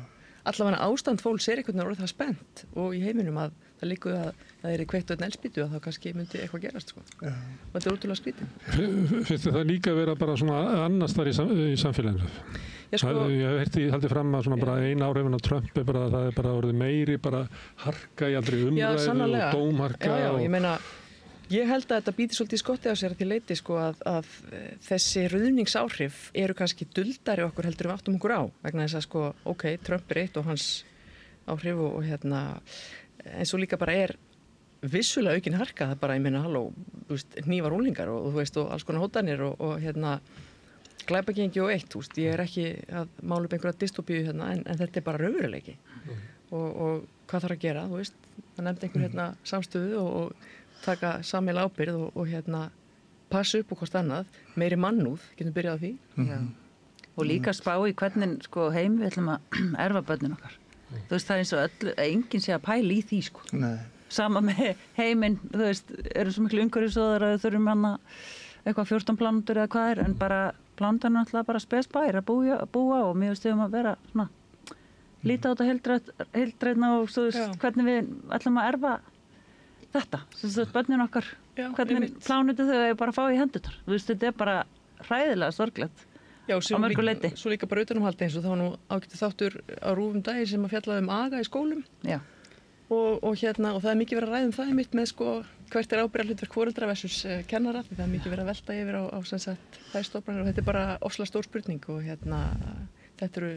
allavega ástand fólks er einhvern veginn orðið það spennt og í heiminum að það líkuð að það er kveikt á einn eldspýtu að þá kannski myndi eitthvað gerast, sko. Og þetta er ótrúlega skrítið. Finnst þið það líka vera bara svona annars þar í samfélaginu? Sko, ég haldi fram að svona bara ein áhrifin á Trump bara að það er bara orðið meiri bara harka í aldrei umræðu og dómharka. Já, ég meina, ég held að þetta býti svolítið skottið á sér að því leyti, sko, að þessi ruðningsáhrif eru kannski duldari okkur heldur við áttum okkur á, vegna þess að, sko, ok, Trump er eitt og hans áhrif og en svo líka bara er vissulega aukin harka, það bara, ég meina, halló, þú veist, hnífar úlingar og þú veist, og alls konar hótanir og glæpagengi og eitt, þú veist, ég er ekki að mála upp einhverja dystopíu en þetta er bara raunveruleiki og hvað þarf að gera, þú veist, það nefndi einhver samstöðu og taka sammeil ábyrgð og passa upp og hvort annað, meiri mannúð, getum byrjað á því. Og líka spá í hvernig, sko, heim við ætlum að erfa börnin okkar. Þú veist, það er eins og enginn sé að pæla í því, sko. Nei. Sama með heiminn, þú veist, eru svo miklu umhverfisóðar að þau þurfum eitthvað 14 plánundur eða hvað er, en bara plánundur er náttúrulega bara spesbær að búa á og mér veist við að vera svona líta á þetta heildrætna og svo veist hvernig við ætlum að erfa þetta, sem sagt börnin okkar, Já, hvernig einmitt. plánutu þau að bara fá í hendurnar. Þú veist, þetta bara hræðilega sorglegt. Já, Á mörgu leyti. Svo líka bara utanumhaldi eins og það var nú ágætið þáttur á RÚV daginn sem að fjallaði aga í skólum Já. og það er mikið verið að ræða það einmitt með sko hvert ábyrgðarhlutverk foreldra versus kennara, því það er mikið verið að velta yfir á sem sagt þær stofnanir og þetta er bara ofslega stór spurning og þetta eru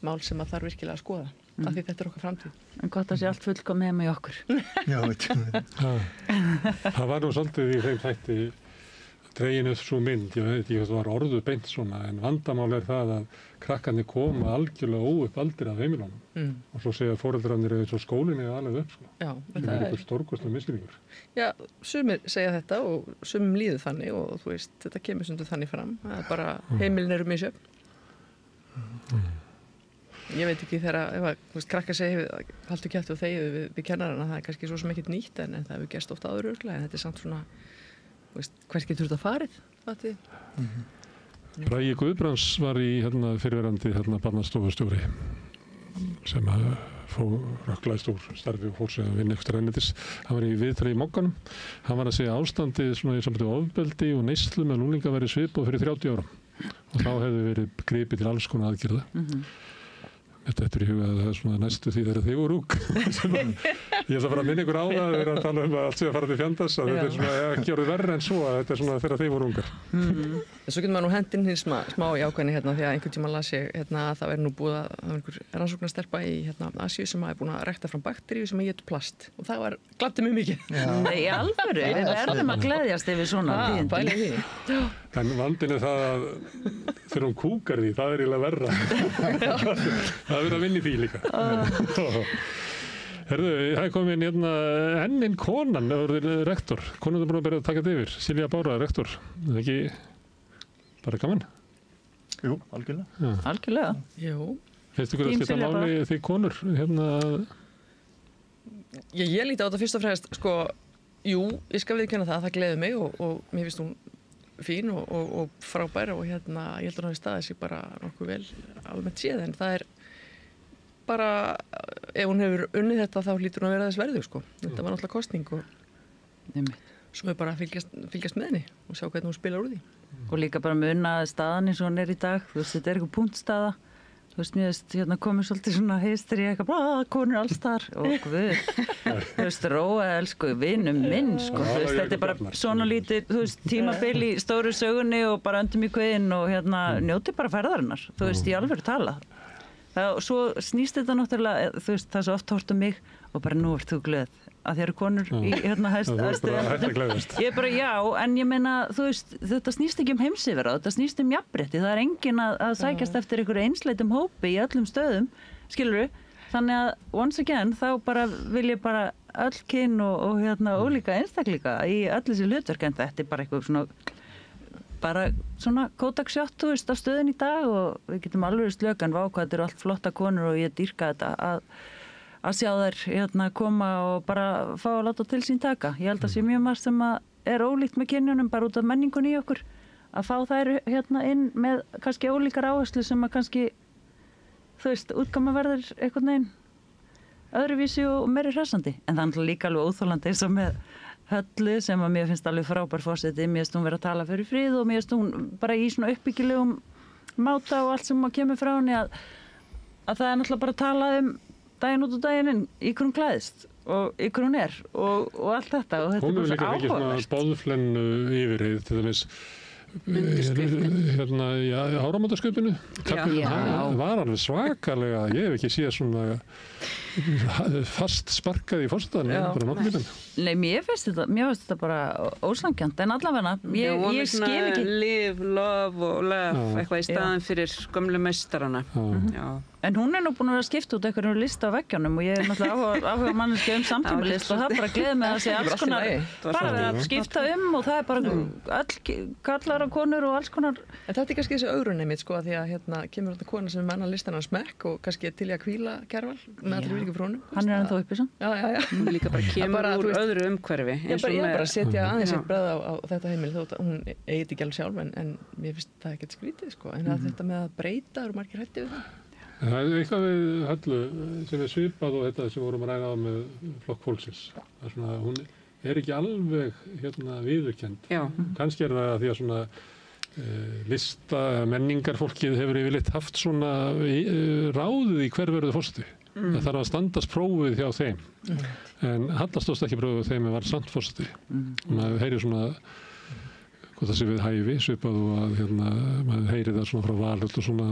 mál sem að þarf virkilega að skoða af því þetta er okkar framtíð. En gott að sé allt fullkomið heima í okkur. Já, Það var nú svolítið í þeim þætti dreginu svo mynd, ég veit ekki hvað það var orðu beint svona, en vandamál er það að krakkarnir koma algjörlega óuppaldir af heimilunum og svo segja foreldrarnir eins og skólinni er alveg upp, sko. Já, Það er einhver stórkostlega misskilningur. Já, sumir segja þetta og sumum líður þannig og þú veist, þetta kemur stundu þannig fram að bara heimilin eru misjöfn. Ég veit ekki þegar, ef að, þú veist, krakkar segja haltu kjæftu og þegið við kennarana, það er kannski svo sem ekkert nýtt en það hefur gerst oft áður örugglega, en þetta er samt svona, þú veist, hvert getur þetta farið, fatið? Bragi Guðbrands var í fyrirverandi barnastofustjóri sem rökklaðist úr starfi og fór sig að vinna ekstra ennitis. Hann var í viðtali í Mogganum. Hann var að segja ástandið svona í sambandi ofbeldi og neyslu með unglinga væri svipað fyrir 30 árum og þá hefði verið gripið til alls konar aðgerða. Þetta eftir í huga að það er svona næstu því þegar þið voru ung. Ég ætla bara að minna ykkur á það, við erum að tala um að allt sé að fara til fjandans, að þetta er svona ekki orðið verra en svo að þetta er svona þegar þið voru ungar. En svo getur maður nú hendinn hins smá í ákvæðinni því að einhvern tíma las ég að það væri nú búið að það var einhver rannsóknarstelpa í Asíu sem hafi búin að rækta fram bakteríu sem étur plast og það gladdi mig mikið. Nei, í alvöru, við verðum að gleðjast yfir svona tíðindi. En vandinn er það að þegar hún kúkar því, það er eiginlega verra. Það er verið að vinna í því líka. Herðu, það er komin ennin konan, rektor. Konan er búin að byrja að taka þetta yfir. Silja Bára, rektor. Er það ekki bara gaman? Jú, algjörlega. Já. Algjörlega. Jú. Finnst ykkur að skipta máli því konur? Ég líti á þetta fyrst og fremst, sko, jú, ég skal viðurkenna það gleður mig og mér finnst hún fín og frábær og ég held að hún hafi staðið sig bara nokkuð vel almennt séð, en það er bara, ef hún hefur unnið þetta þá hlýtur hún að vera þess verðu, sko. Þetta var náttúrulega kosning og svo er bara að fylgjast með henni og sjá hvernig hún spilar úr því. Og líka bara með unna staðan eins og hún er í dag, þú veist, þetta er eitthvað punktstaða. Þú veist, mér veist, komið svolítið svona heistri eitthvað, konur alls þar og guð, þú veist, róa elsku vinum minn, sko, þú veist, þetta er bara svona lítið, þú veist, tímabil í stóru sögunni og bara öndum í kveðin og njóti bara ferðarinnar, þú veist, í alvöru tala. Og svo snýst þetta náttúrulega, þú veist, það er svo oft hort mig og bara nú ert þú glöð að þér eru konur í hæstu. Ég er bara já, en ég meina, þú veist, þetta snýst ekki um heimsifera, þetta snýst um jafnrétti, það er enginn að sækjast eftir einhverju einsleitum hópi í öllum stöðum, skilurðu, þannig að once again, þá bara vil ég bara öll kyn og ólíka einstakleika í öll þessi hlutverk, en þetta er bara eitthvað svona kótaksjátt, þú veist, á stöðin í dag og við getum alveg slöka en hvað þetta eru allt flotta konur og ég dýrka þetta að sjá þær koma og bara fá að láta til sín taka. Ég held að sé mjög margt sem er ólíkt með kynjunum bara út af menningunni í okkur að fá þær inn með kannski ólíkar áherslu sem að kannski, þú veist, útgáma verður einhvern veginn öðruvísi og meiri hressandi. En það er líka alveg óþolandi eins og með Höllu sem að mér finnst alveg frábær forseti, mér finnst hún vera að tala fyrir frið og mér finnst hún bara í svona uppbyggilegum máta og allt sem kemur frá henni að það er náttúrulega bara að tala daginn út og daginn inn, í hvernig hún klæðist og í hvernig hún er og allt þetta og þetta er bara svo áhugavert. Hún hefur líka svona spáðflennu yfirheið til dæmis áramótasköpinu. Það var alveg svakalega, ég hef ekki séð svona fast sparkað í forsetanum bara nokkuð fyrir. Nei, mér finnst þetta bara ósangjant, en allavega ég skil ekki. Live, love og love, eitthvað í staðin fyrir gömlu meistarana. En hún er nú búin að vera skipt út einhverjum lista á veggjónum og ég er náttúrulega áhuga manneskja samtímalist og það bara gleður mig að segja alls konar, bara verið að skipta og það er bara öll kallar og konur og alls konar. En þetta er kannski þessi augrunni mitt, sko, því að kemur þetta kona sem er með annan listan á smekk og kannski til í að hvíla Kjarval með allir virki frá honum. Hann er ennþá uppi svo. Já. Líka bara kemur úr öðru umhverfi. Ég bara setja aðeins eitt bræð á þetta heimili þótt að hún eigi ekki alveg sjálf en mér finnst það ekkert skrítið, sko. En þetta með að breyta, eru margir hætti við það? Það er eitthvað við Höllu sem er svipað og þetta sem vorum að ræða á með Flokk fólksins. Það er svona, ekki alveg viðurkennd. Já. Kannski það því að svona lista menningarfólkið hefur yfirleitt haft svona ráðið í hver verður forseti. Það þarf að standast prófið hjá þeim. En hallast ekki prófið þeim en var samt forseti. Maður heyrir svona hvað það sé við hæfi, svipað og að maður heyrir það svona frá valhöld og svona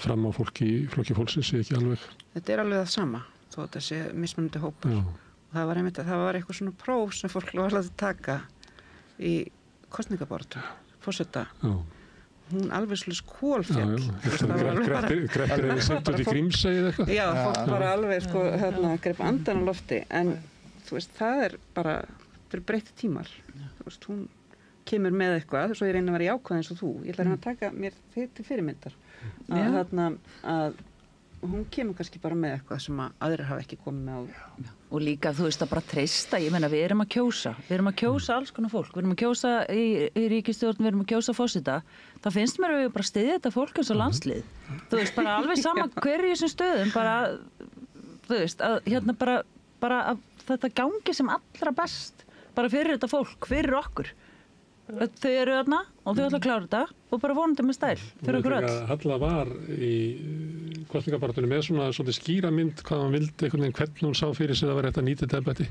fram á flokki fólksins sé ekki alveg. Þetta alveg það sama, þó þetta sé mismunandi hópar. Það var eitthvað svona próf sem fólk var að taka í kosningabaráttu, forseta. Hún alveg svolítið skólfjall. Greppir eða sett út í Grímsey eða eitthvað? Já, fólk bara alveg greip andan á lofti, en þú veist, það bara fyrir breytti tímar. Þú veist, hún kemur með eitthvað, svo ég reyna að vera jákvæð eins og þú. Ég ætla að reyna að taka mér til fyrirmyndar. Að hún kemur kannski bara með eitthvað sem að aðrir hafa ekki komið með áður. Og líka, þú veist, að bara treysta, ég meina, við erum að kjósa alls konar fólk, við erum að kjósa í ríkisstjórn, við erum að kjósa forseta. Það finnst mér að við bara styðja þetta fólk eins og landslið. Þú veist, bara alveg sama hver í þessum stöðum, bara, þú veist, að bara að þetta gangi sem allra best, bara fyrir þetta fólk, fyrir okkur. Þau eru þarna og þau ætla að klára þetta og bara vonandi með stæl fyrir okkur öll. Halla var í kosningabaráttunni með svona skýra mynd hvað hann vildi, einhvern veginn hvernig hún sá fyrir sig að vera þetta nýtið þetta embætti.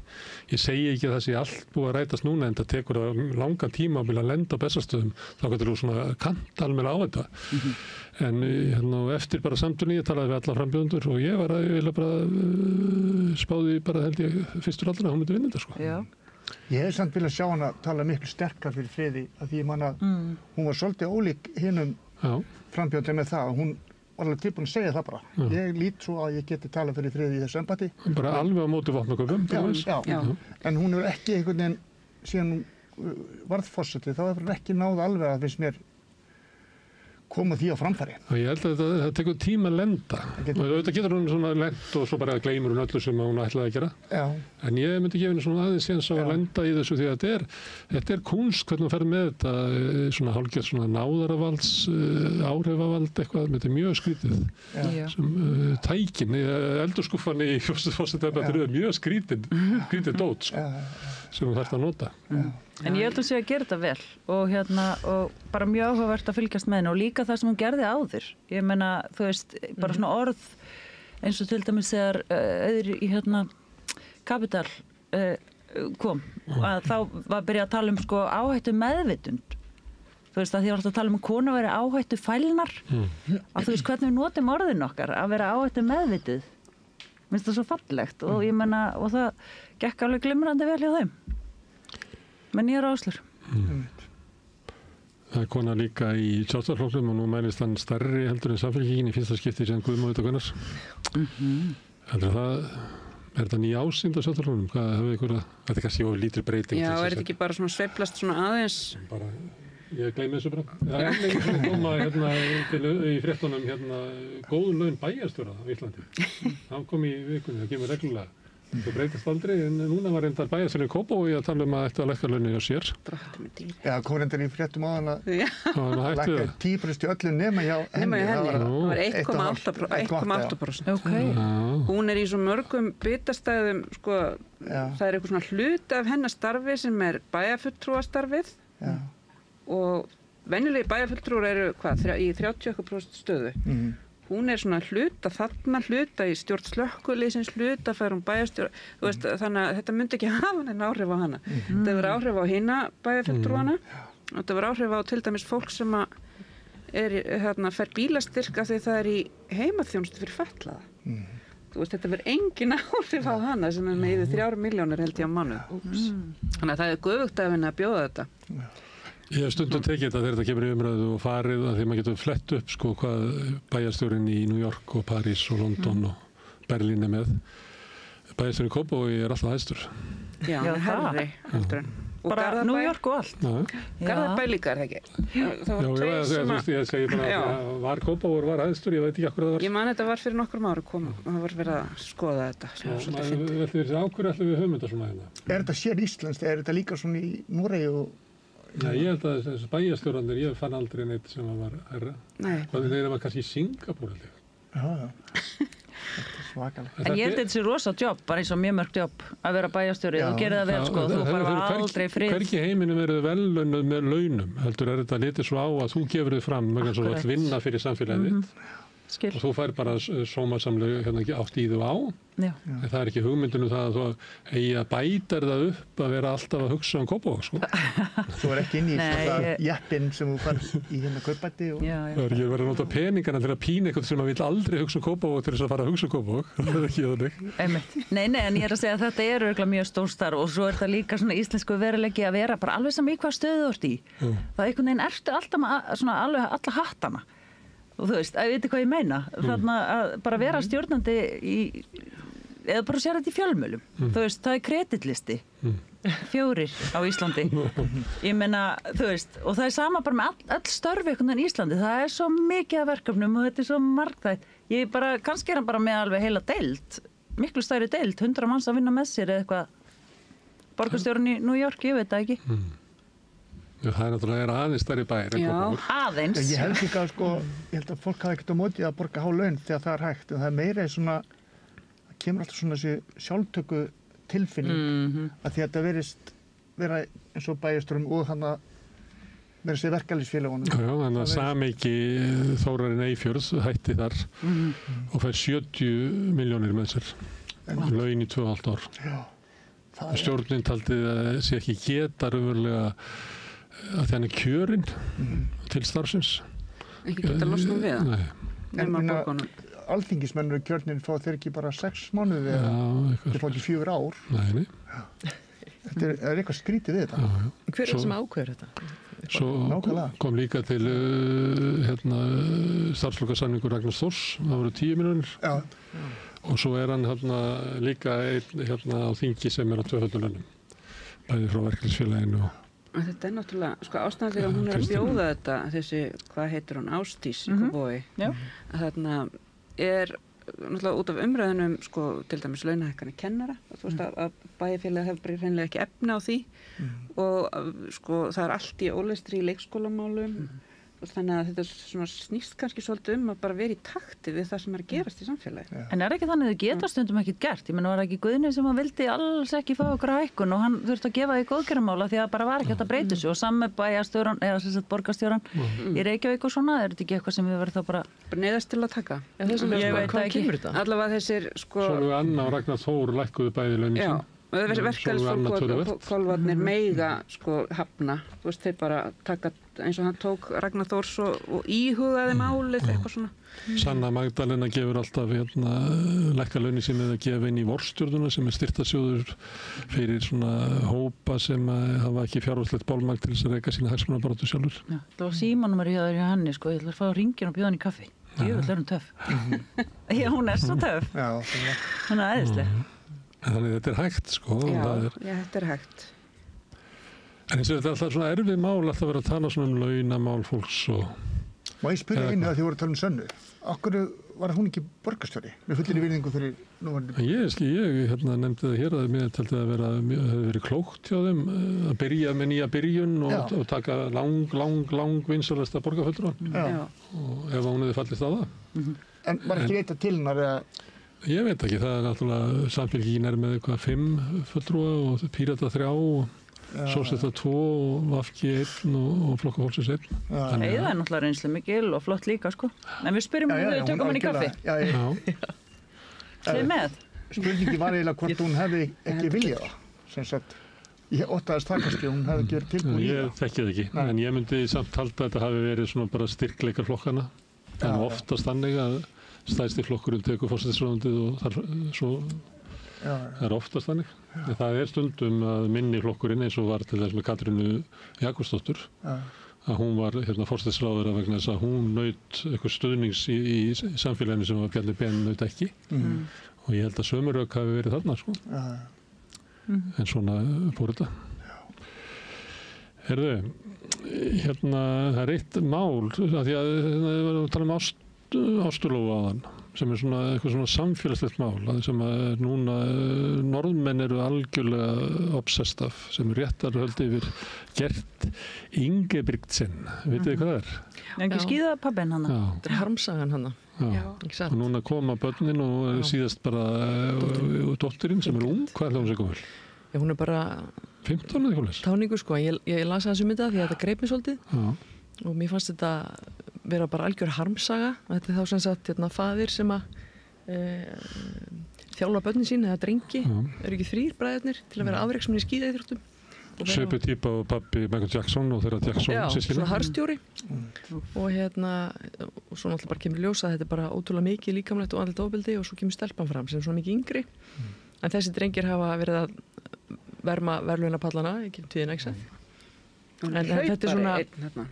Ég segi ekki að það sé allt búið að rætast núna en það tekur langan tíma að vilja lenda á Bessastöðum. Þá getur þú svona kant alveg á þetta. En eftir bara samtunni ég talaði við alla frambjóðendur og ég var spáði bara held ég fyrstur allra að hún myndi vinna þetta sko. Já. Ég hef samt viljað sjá hana tala miklu sterkar fyrir friði að því ég man að hún var svolítið ólík hinum frambjóðandi með það. Hún var alveg tilbúin að segja það bara. Ég lít svo að ég geti talað fyrir friði í þessu embætti. Bara alveg á móti vopnaköpum. Já. En hún hefur ekki einhvern veginn, síðan hún varð forseti, þá hefur hún ekki náð alveg að finnst mér koma því á framfæri. Ég held að það tekur tíma að lenda. Auðvitað getur hún svona lent og svo bara gleymur hún öllu sem hún ætlaði að gera. Já. En ég myndi gefa henni svona aðeins séns á að lenda í þessu því að þetta er kunst hvernig hún fer með þetta svona hálfgerð svona náðaravalds, áhrifavald eitthvað, þetta er mjög skrítið. Sem tækin, eldurskúffan í fórsetarbættir er mjög skrítið dót sko, sem hún þarf að nota. En ég held að sé að gera þetta vel og bara mjög áhugavert að fylgjast með henni og líka það sem hún gerði áður. Ég meina, þú veist, bara svona orð eins og til dæmis þegar öðru í Kapital kom að þá var byrjað að tala sko áhættu meðvitund. Þú veist, að því var alltaf að tala um að kona veri áhættu fælnar að þú veist hvernig við notum orðin okkar að vera áhættu meðvituð. Mér finnst það svo fallegt og ég meina, og það gekk alveg glimrandi vel hjá þeim. Með nýjar áherslur. Það er kona líka í Sjálfstæðisflokknum og nú mælist hann stærri heldur en Samfylkingin í fyrsta skipti sem Guðmóður Gunnars. Heldur það, er þetta nýja ásýnd á Sjálfstæðisflokknum? Hvað hafið ykkur að, þetta er kannski lítil breyting. Já, er þetta ekki bara svona sveiflast svona aðeins? Bara, ég gleymi þessu bara. Það er lengi svona koma í fréttunum góðun laun bæjarstjóra á Íslandi. Hann kom í vikunni, það kemur reglulega. Það breytist aldrei, en núna var reyndar bæjarstjórinn í Kópavogi að tala um að ætti að lækka launin hjá sér. Já, kom reyndar í fréttum áðan að lækka 10% í öllu nema hjá henni. Það var 1,8%. Hún er í svo mörgum bitastæðum, sko, það er eitthvað svona hluti af hennar starfi sem er bæjarfulltrúastarfið og venjulegi bæjarfulltrúar eru í 30% stöðu. Hún er svona hluta í stjórn slökkviliðsins, hluta fær hún bæjarstjóra, þú veist, þannig að þetta myndi ekki hafa neinn áhrif á hana. Þetta hefur áhrif á hina bæjarfulltrúana, þetta hefur áhrif á til dæmis fólk sem fær bílastyrk af því það er í heimaþjónustu fyrir fatlaða. Þú veist, þetta verður engin áhrif á hana sem er með yfir 3 milljónir held ég á mánuð. Þannig að það er göfugt af henni að bjóða þetta. Ég hef stundum tekið þetta þegar þetta kemur í umræðu og farið að því maður getur flett upp sko hvað bæjarstjórinn í New York og París og London og Berlín er með. Bæjarstjórinn í Kópavogi er alltaf hæstur. Já, herri heldur en. Bara New York og allt. Garðabæ líka er það ekki? Það var tveir sem að... Ég segi bara að var Kópavogur var hæstur, ég veit ekki akkur það var. Ég man þetta var fyrir nokkrum ári komið og það var verið að skoða þetta. Áhverju ætlum við höfum þetta svona hérna? Er þetta sér íslenskt? Er þetta líka svona í Noregi og... Já, ég held að þessu bæjarstjóranir, ég fann aldrei neitt sem var herra. Nei. Þeir var kannski í Singapúr held ég. Svakalegt. En ég held þetta sé rosa jobb, bara eins og mjög mörg jobb að vera bæjarstjóri, þú gerir það vel sko, þú bara aldrei frið. Hvergi heiminum verið velunum með launum, heldur þetta litið svo á að þú gefur þið fram vegna svo að vinna fyrir samfélagið þitt. Skil. Og þú fær bara sómasamlega átt í þú á. Já. En það er ekki hugmyndinu það að þú eigi að bæta það upp að vera alltaf að hugsa Kópavog, sko. Þú er ekki inn í jeppinn sem þú fær í hérna kaupbæti. Það er ekki verið að nota peningana til að pína eitthvað sem að vil aldrei hugsa Kópavog til þess að fara að hugsa Kópavog. Það er ekki þannig. Einmitt. Nei, en ég er að segja að þetta er örugglega mjög stór starf og svo er það líka svona íslensku veruleiki að vera bara alveg saman í hvað stöðu þú ert í. Það einhvern veginn ertu alltaf með svona alveg alla hattana. Og þú veist, að viti hvað ég meina. Þarna að bara vera stjórnandi eða bara sér þetta í fjölmjölum. Þú veist, það er kreditlisti. 4 á Íslandi. Ég meina, þú veist, og það er sama bara með öll störfi einhvern veginn í Íslandi. Það er svo mikið af verkefnum og þetta er svo margþætt. Ég bara, kannski er hann bara með alveg heila deild, miklu stærri deild, 100 manns að vinna með sér eða eitthvað. Borgarstjórinn í New York, ég veit það ekki. Það er náttúrulega aðeins stærri bæri en Kópavog. Aðeins. Ég held líka sko, ég held að fólk hafa ekkert á móti að borga há laun þegar það er hægt, en það er meira svona, það kemur alltaf svona þessi sjálftöku tilfinning að því að þetta verist vera eins og bæjarstjórum og þannig að vera sér verkalýsfélagunum. Já, þannig að Sameiki Þórarinn Eyfjörð hætti þar og fær 70 milljónir með sér. Laun í 2,5 ár. Já. Stjórnin taldi að sé ekki geta raunverulega að þenni kjörinn til starfsins. Ekki geta losnað við það. Nei. Nema borgunum. Alþingismennur kjörnin fá þeir ekki bara 6 mánuði eða þeir fá ekki 4 ár. Nei. Þetta er eitthvað skrítið við þetta. Já. Hver er sem ákveður þetta? Svo kom líka til starfslokasamningur Ragnars Þórs, það voru 10 milljónir. Já. Og svo er hann líka einn á þingi sem er á 2 launum, bæði frá verkalýðsfélaginu og Þetta er náttúrulega, sko ástæðan fyrir að hún er að bjóða þetta, þessi, hvað heitir hún, Ásdís í Kópavogi, að þarna er náttúrulega út af umræðunum, sko, til dæmis launahækkanir kennara, þú veist að bæjarfélagið hefur bara hreinlega ekki efni á því og sko það er allt í ólestri í leikskólamálum og þannig að þetta svona snýst kannski svolítið að bara vera í takti við það sem er að gerast í samfélagi. En er ekki þannig að þau geta stundum ekkert gert? Ég meina, var ekki Guðni sem að vildi alls ekki fá okkur hækkun og hann þurfti að gefa því góðgerðarmála því að bara var ekki hægt að breyta sig og samme bæjarstjóran eða sem sagt borgarstjóran í Reykjavík og svona, er þetta ekki eitthvað sem við verðum þá bara neyðast til að taka? Ég veit það ekki. Allavega þessir, sko Sólveig Anna og Ragnar Þór lækkuðu bæði launin sín. Verkalýðsfólk og kolvarnir meiga sko hafna, þú veist þeir bara taka eins og hann tók Ragnar Þórs og íhugaði málið eitthvað svona. Sanna Magdalena gefur alltaf lækka launin sín eða gefa inn í vorstjórnuna sem er styrktarsjóður fyrir svona hópa sem hafa ekki fjárhagslegt bólmagn til þess að reka sína hagsmunabaráttu sjálfur. Já, það var símanúmer hjá henni sko, ég ætla að fá hringinn og bjóða hann í kaffi. Jöfull er hún töff. Já, hún er svo töff. Já, hún er æðisleg. Þannig þetta er hægt sko. Já, þetta er hægt. En eins og þetta er alltaf svona erfið mál alltaf að vera að tala svona launamál fólks og Má ég spyrja einu að þið voru að tala Sönnu. Akkur var hún ekki borgarstjóri? Með fullinni virðingu fyrir núverandi. Ég nefndi það hér að mér taldi að hefði verið klókt hjá þeim að byrja með nýja byrjun og taka lang vinsalasta borgarfulltrúan. Og ef hún hefði fallist á það. En var ekki leitað til hennar eða? Ég veit ekki, það er náttúrulega Samfylkingin er með eitthvað 5 fulltrúa og Pírata 3 og Sósetta 2 og VG 1 og Flokkur fólksins 1. Heiða er náttúrulega reynslu mikil og flott líka sko. En við spyrjum hún þau tökum hann í kaffi. Þið með? Spurningi var eiginlega hvort hún hefði ekki viljað það. Sem sagt, ég óttaðist það kannski, hún hefði ekki verið tilbúin í það. Ég þekki það ekki, en ég myndi samt halda að þetta hafi verið svona bara styrkleikar flokkana. En oftast þannig að stærsti flokkurinn tekur forsætisráðundið og það er oftast þannig. En það er stundum að minni flokkurinn eins og var til þess með Katrínu Jakobsdóttur að hún var forsætisráðherra vegna þess að hún naut eitthvað stuðnings í samfélaginu sem Bjarni Ben naut ekki og ég held að sömu rök hafi verið þarna sko. En svona fór þetta. Heyrðu, það er eitt mál, því að við varum að tala um Ástulóu áðan sem svona eitthvað svona samfélagslegt mál sem að núna norðmenn eru algjörlega obsessed af sem réttarhöldi yfir Gert Ingebrigtsen, vitið þið hvað það er? Ekki skíða pabbinn hana. Já, Þetta er harmsagan hana. já. Ekki satt? Og núna koma börnin og síðast bara dóttirinn sem er ung, hvað er það hún sé komið? Já, hún er bara 15 eða eitthvað leys? táningu sko. Ég las þessu mynda því að þetta greip mig svolítið Já, og mér fannst þetta vera bara algjör harmsaga. Þetta er þá sem sagt faðir sem að þjálfa börnin sín eða drengi, eru ekki 3 bræðurnir til að vera afreksmenn í skíðaíþróttum. Svipuð típa og pabbi Michael Jackson og þeirra Jackson Já, systkini. svona harstjóri og og svo náttúrulega bara kemur ljósa að þetta er bara ótrúlega mikið líkamlegt og andlegt ofbeldi og svo kemur stelpan fram sem er svona mikið yngri en þessi drengir hafa verið að verma verðlaunapallana í tíðina, ekki sagt? Hún En þetta er svona- einn hérna.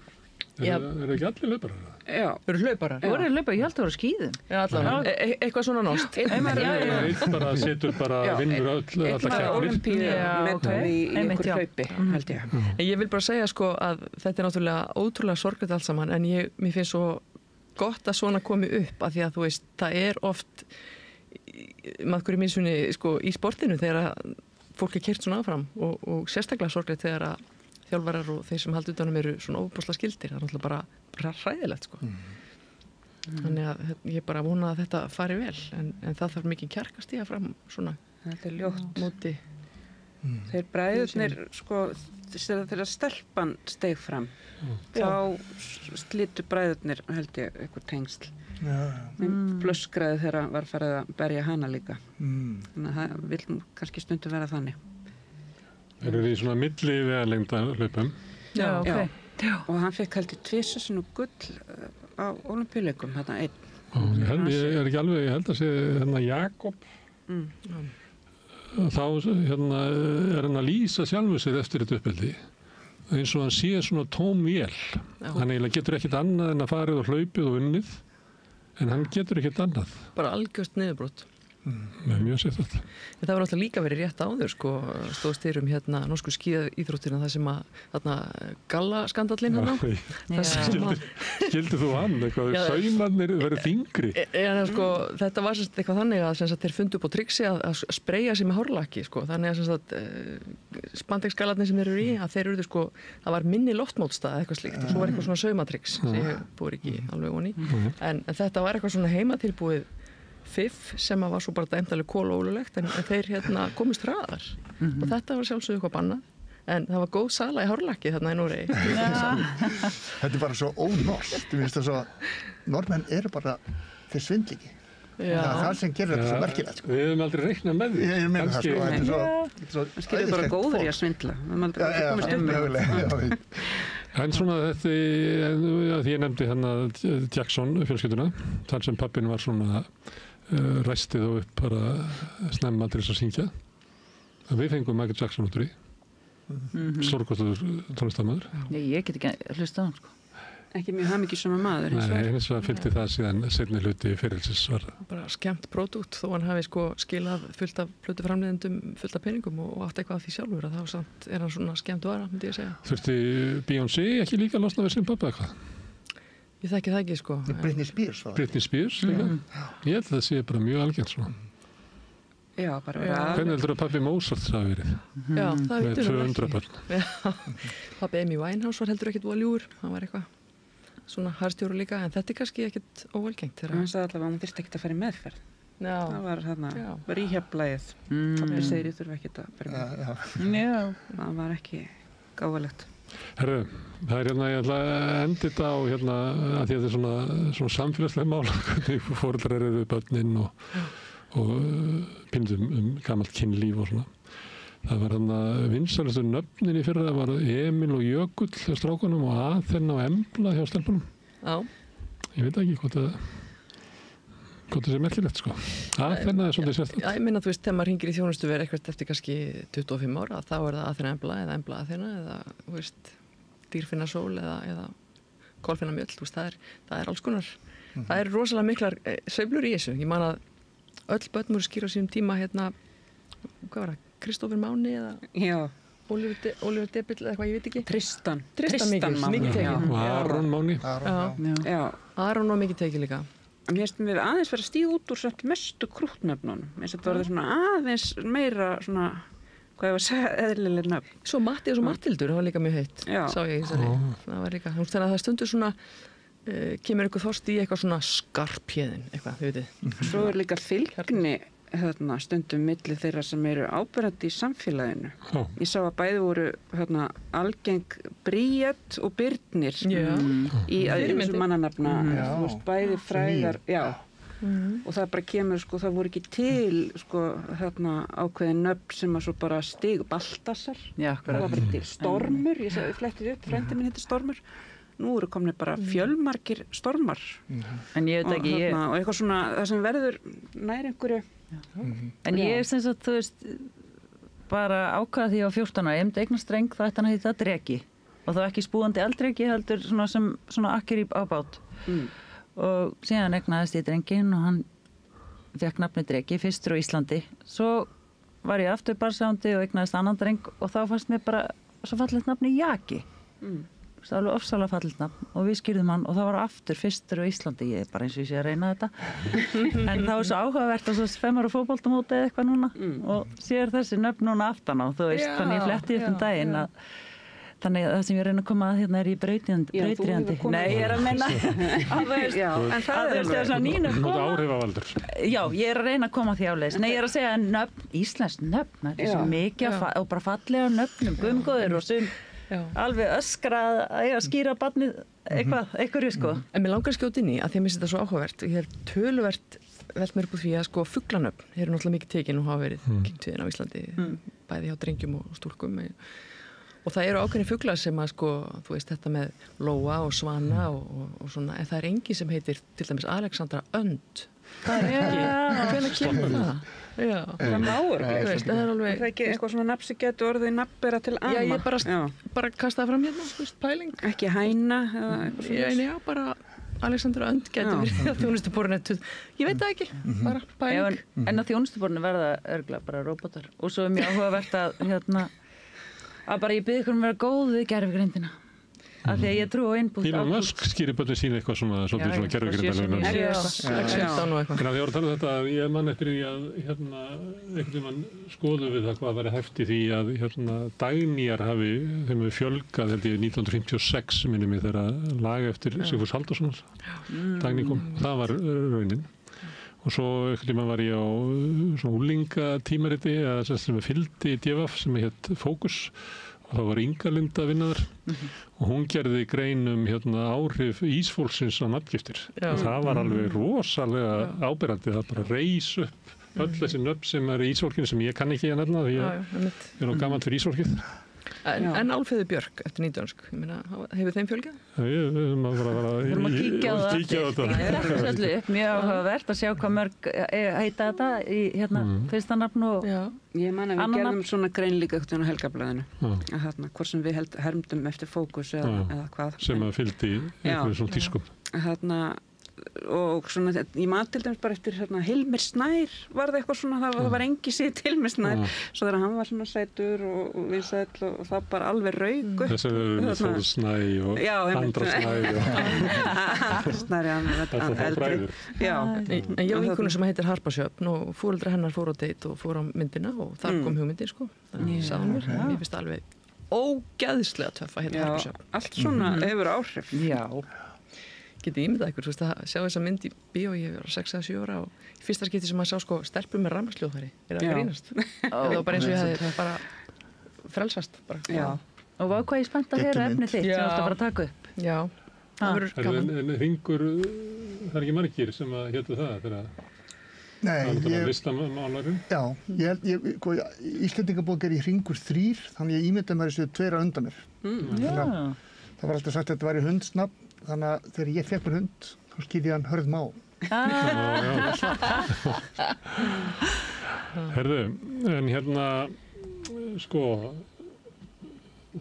Já. Eru ekki allir hlauparar? Já, Eru hlauparar? Þú voru að laupa, ég held að það voru skíðum. Já, allavega. Eitthvað svona nost. Eitt bara setur bara Já, vinnur alla einn var keppnir. olimpíu Já, með ok. í Einmitt, ykkur já. hlaupi, held ég. En ég vil bara segja sko að þetta er náttúrulega ótrúlega sorglega allt saman en mér finnst svo gott að svona komi upp af því að þú veist, það er oft maður í missunni sko í sportinu þegar að fólk er keyrt svona áfram og sérstaklega sorglegt þegar að þjálfarar og þeir sem haldi utanum eru svona óbúslega skildir, það er náttúrulega bara hræðilegt sko. Þannig að ég bara vona að þetta fari vel en það þarf mikið kjark að stíga fram svona Þetta er ljótt. móti. Þeir bræðurnir, sko, þegar stelpan steig fram, þá slitu bræðurnir, held ég, eitthvað tengsl. Blöskraði þegar var farið að berja hana líka. Þannig að það vil kannski stundum vera þannig. Þeir eru í svona milli vegalengda hlaupum. Já, ok. Og hann fekk held ég 2 sinnum gull á olimpíuleikum, þarna einn. Ég er ekki alveg, ég held að sé hérna Jakob. Þá hérna er hann að lýsa sjálfu sér eftir þetta uppeldi. Eins og hann sé svona tóm vél. Hann eiginlega getur ekkert annað en að farið og hlaupið og unnið. En hann getur ekkert annað. Bara algjörst niðurbrot. Með mjög sér þetta. En það var náttúrulega líka verið rétt áður sko, stóðst þér hérna norsku skíðaíþróttina það sem að þarna gallaskandallinn hérna. Skildi þú hann eitthvað, saumarnir verið þingri? En sko, þetta var semst eitthvað þannig að semst, þeir fundu upp á triksi að spreyja sig með hárlaki sko, þannig að semst, spandexgallarnir sem þeir eru í, að þeir eru sko, það var minni loftmótstað eitthvað slíkt og svo var eitthvað svona saumatriks sem ég búið ekki alveg onni. En þetta var eitthvað svona heimatilbúið fiff sem var svo bara dæmt alveg kólólulegt en þeir hérna komist hraðar og þetta var sjálfsögðu eitthvað bannað en það var góð sala í hárlaki þarna í Noregi. Þetta er bara svo ónorskt. Þú veist það svo, normenn eru bara, þeir svindl ekki. Það er það sem gerir þetta svo merkilegt. Sko. Við hefum aldrei reiknað með því. Ég meina það, sko. Þetta er svo Kannski er bara góður í að svindla. Við höfum aldrei komist upp með það. En svona þetta, því ég nefndi hérna Jackson fjölskylduna, þar sem pappin var svona ræstið og upp bara snemma til þess að syngja. Við fengum Michael Jackson út úr í. Stórkostlegur tónlistarmaður. Ég get ekki hlusta á hann, sko. Ekki mjög hamingjusama maður. Nei, eins og fylgdi það síðan seinni hluti ferilsins var. Bara skemmt pródúkt þó hann hafi sko skilað fullt af plötuframleiðendum fullt af peningum og átt eitthvað af því sjálfur að þá samt er hann svona skemmt vara, myndi ég segja. Þurfti Beyoncé ekki líka að losna við sin pappa eitthvað? Ég þekki það ekki sko. Britney Spears var það. Britney Spears líka? Ég held að það sé bara mjög algengt svona. Já, bara Hvernig heldur að pappi Mozart það hafi verið? Já, það Með vitur hann 200 börn. Pappi Amy Winehouse var heldur ekkert voða ljúfur, hann var eitthvað svona harstjóru líka, en þetta er kannski ekkert óvelgengt. Hann sagði allavega að hún þyrst ekkert að fara í meðferð. Já. Það var þarna, Já. var íhjaflægið. Pappi segir ég þurfa ekkert að fara í meðferð. Já. Það var ekki gáfulegt. Herru, það er hérna, ég ætla að enda þetta á hérna, að því að þetta er svona samfélagslega mál, hvernig foreldrar eru við börnin og pindum gamalt kynlíf og svona. Það var hann að vinsælustu nöfnin í fyrra, það var Emil og Jökull hjá strákunum og Aþena og Embla hjá stelpunum. Já. Ég veit ekki hvort það sé merkilegt sko. Aþena er svolítið sérstætt. Já, ég minna, þú veist, þegar maður hringir í þjónustu verið eitthvað eftir kannski 25 ára, þá er það Aþena Embla eða Embla Aþena eða, þú veist, Dýrfinna Sól eða Kolfinna Mjöll, þú veist, það er alls konar. Það er rosalega miklar sveiflur í þessu. Ég man að öll börn voru skýra á sínum tíma hérna, hvað var það, Kristófur Máni eða Já, Oliver Debill eða eitthvað, ég veit ekki. Tristan Tristan mikið Máni. tekið. Og Aron Máni. Já. Aron var mikið tekið líka. mér finnst við aðeins vera að stíða út úr samt mestu krútnöfnunum. Mér finnst þetta verður svona aðeins meira svona, hvað ég var að segja, eðlileg nöfn. Svo Matti og svo Matthildur, það var líka mjög heitt, Já. sá ég í þessari. Það var líka, þannig að það stundur svona, kemur einhver þorst í eitthvað svona skarphéðin, eitthvað, þið veitir. Svo líka fylgni stundum milli þeirra sem eru áberandi í samfélaginu. Já. Ég sá að bæði voru algeng Bríet og Birnir í þessum mannanafna, þú veist, bæði frægar, já. Og það bara kemur, sko, það voru ekki til, sko, ákveðin nöfn sem að svo bara stigu Baltasar. Já, það var bara til Stormur, ég flettið upp, frændi minn heitir Stormur. Nú eru komnir bara fjölmargir Stormar. En ég veit ekki, og eitthvað svona, það sem verður nær einhverju. En ég sem sagt, þú veist, bara ákvaða því á 14 ára, ég myndi eignast dreng, það ætti hann að heita Dreki. Og þá ekki spúandi eldreki, heldur svona sem svona akkeri á bát. Og síðan eignaðist ég drenginn og hann fékk nafni Dreki, fyrstur á Íslandi. Svo var ég aftur barsándi og eignaðist annan dreng og þá fannst mér bara svo fallegt nafni Jaki. Það var alveg ofsalega fallegt nafn og við skýrðum hann og það var aftur fyrstur á Íslandi, ég er bara eins og ég sé að reyna þetta. En það var svo áhugavert að svo 5 ára fótboltamóti eða eitthvað núna og sér þessi nöfn núna aftan á, þú veist, þannig ég fletti upp daginn að þannig að það sem ég reyna að koma að hérna er í brautriðandi. Nei, ég er að menna en það er svona nýnöfn Nú áhrifavaldur. Já, ég er að reyna að koma því áleiðis. Nei, ég er að segja nöfn, íslensk nöfn, það er svo mikið og bara fallega nöfnum, gumgóðir og sum alveg öskra að skýra barnið einhverju, sko. En mér langar að skjóta inn í að því að mér finnst þetta svo áhugavert. Ég hef töluvert velt mér upp úr því að sko fuglanöfn eru náttúrulega mikið tekin og hafa verið kringtíðin á Íslandi, bæði hjá drengjum og stúlkum. Og það eru ákveðni fuglar sem að sko, þú veist þetta með lóa og svana og svona, en það er engi sem heitir til dæmis Alexandra Önd. Það er ekki. Hvenær kemur það? Já. Það má veist, það er alveg. Það er ekki eitthvað svona nafn sem getur orðið nafnbera til ama. Já, ég bara kastaði fram hérna, þú veist, pæling. Ekki hæna eða eitthvað svona. Já, bara Alexandra Önd getur verið á þjónustuborinu. Ég veit það ekki, bara pæling. En á þjónustuborinu verða örgulega bara róbótar. Og svo er mjög áhugavert að bara ég byrði ykkur að vera góð við gervigreindina. Af því að ég trú á innbútt Elon Musk skýrir börnum sína eitthvað svona gervigreindalögum. En að ég voru að tala um þetta að ég mann eftir því að einhvern tímann skoðum við það hvað væri hæft í því að dagnýjar hafi þeim við fjölgað held ég 1956 minnum ég þegar lag eftir Sigfús Halldórssonar dagný kom. Það var raunin. Og svo einhvern tímann var ég á svona úlingatímariti sem fylgdi DVF sem hétt Fókus og það var Inga Lind að vinna þar og hún gerði grein áhrif ísfólksins á nafngiftir. Það var alveg rosalega áberandi, það bara reis upp öll þessi nöfn sem eru í ísfólkinu sem ég kann ekki að nefna því að ég er á gamalt fyrir ísfólkið. En Álfheiður Björk eftir nýdönsk, hefur þeim fjölgað? Við höfum að kíkja á þetta. Þetta er öllu upp mjög áhugavert að sjá hvað mörg heita þetta í fyrsta nafn og ég man að við gerðum svona grein líka á Helgablaðinu að hvort sem við hermdum eftir Fókus eða hvað. Sem að fylgdi einhverjum svona tískum. Og svona, ég man til dæmis bara eftir Hilmir Snær var það eitthvað svona, það var engi sitt Hilmir Snær, svo þegar hann var svona sætur og vinsæll og það bara alveg rauk upp. Þessar eru með Þór Snæ og Andra Snær þetta er bræður. En ég á vinkonu sem heitir Harpa Sjöfn og foreldrar hennar fóru á date og fóru á myndina og þar kom hugmyndin sko, það sagði mér, mér finnst alveg ógeðslega töff að heita Harpa Sjöfn. Allt svona hefur áhrif. Já. Getið ímyndað ykkur, þú veist að sjá þessa mynd í bíó, ég var 6 eða 7 ára og í fyrsta skipti sem maður sá sko stelpur með rafmagnsljóðfæri, það grínast. Það var bara eins og ég hefði, það bara frelsast. Já. Og hvað ég spennt að heyra efni þitt sem þú ætti að fara að taka upp. Já, það verður gaman. En Hringur, það er ekki margir sem að hétu það þegar það er listamálarinn? Já, Íslendingabók er í Hringur 3, þannig ég ímynda mér þessu 2 undan mér. Það var alltaf sagt að þetta væri hundsnafn. Þannig að þegar ég fekk mér hund, þá skýrði hann Hörð Má. Herðu, en sko,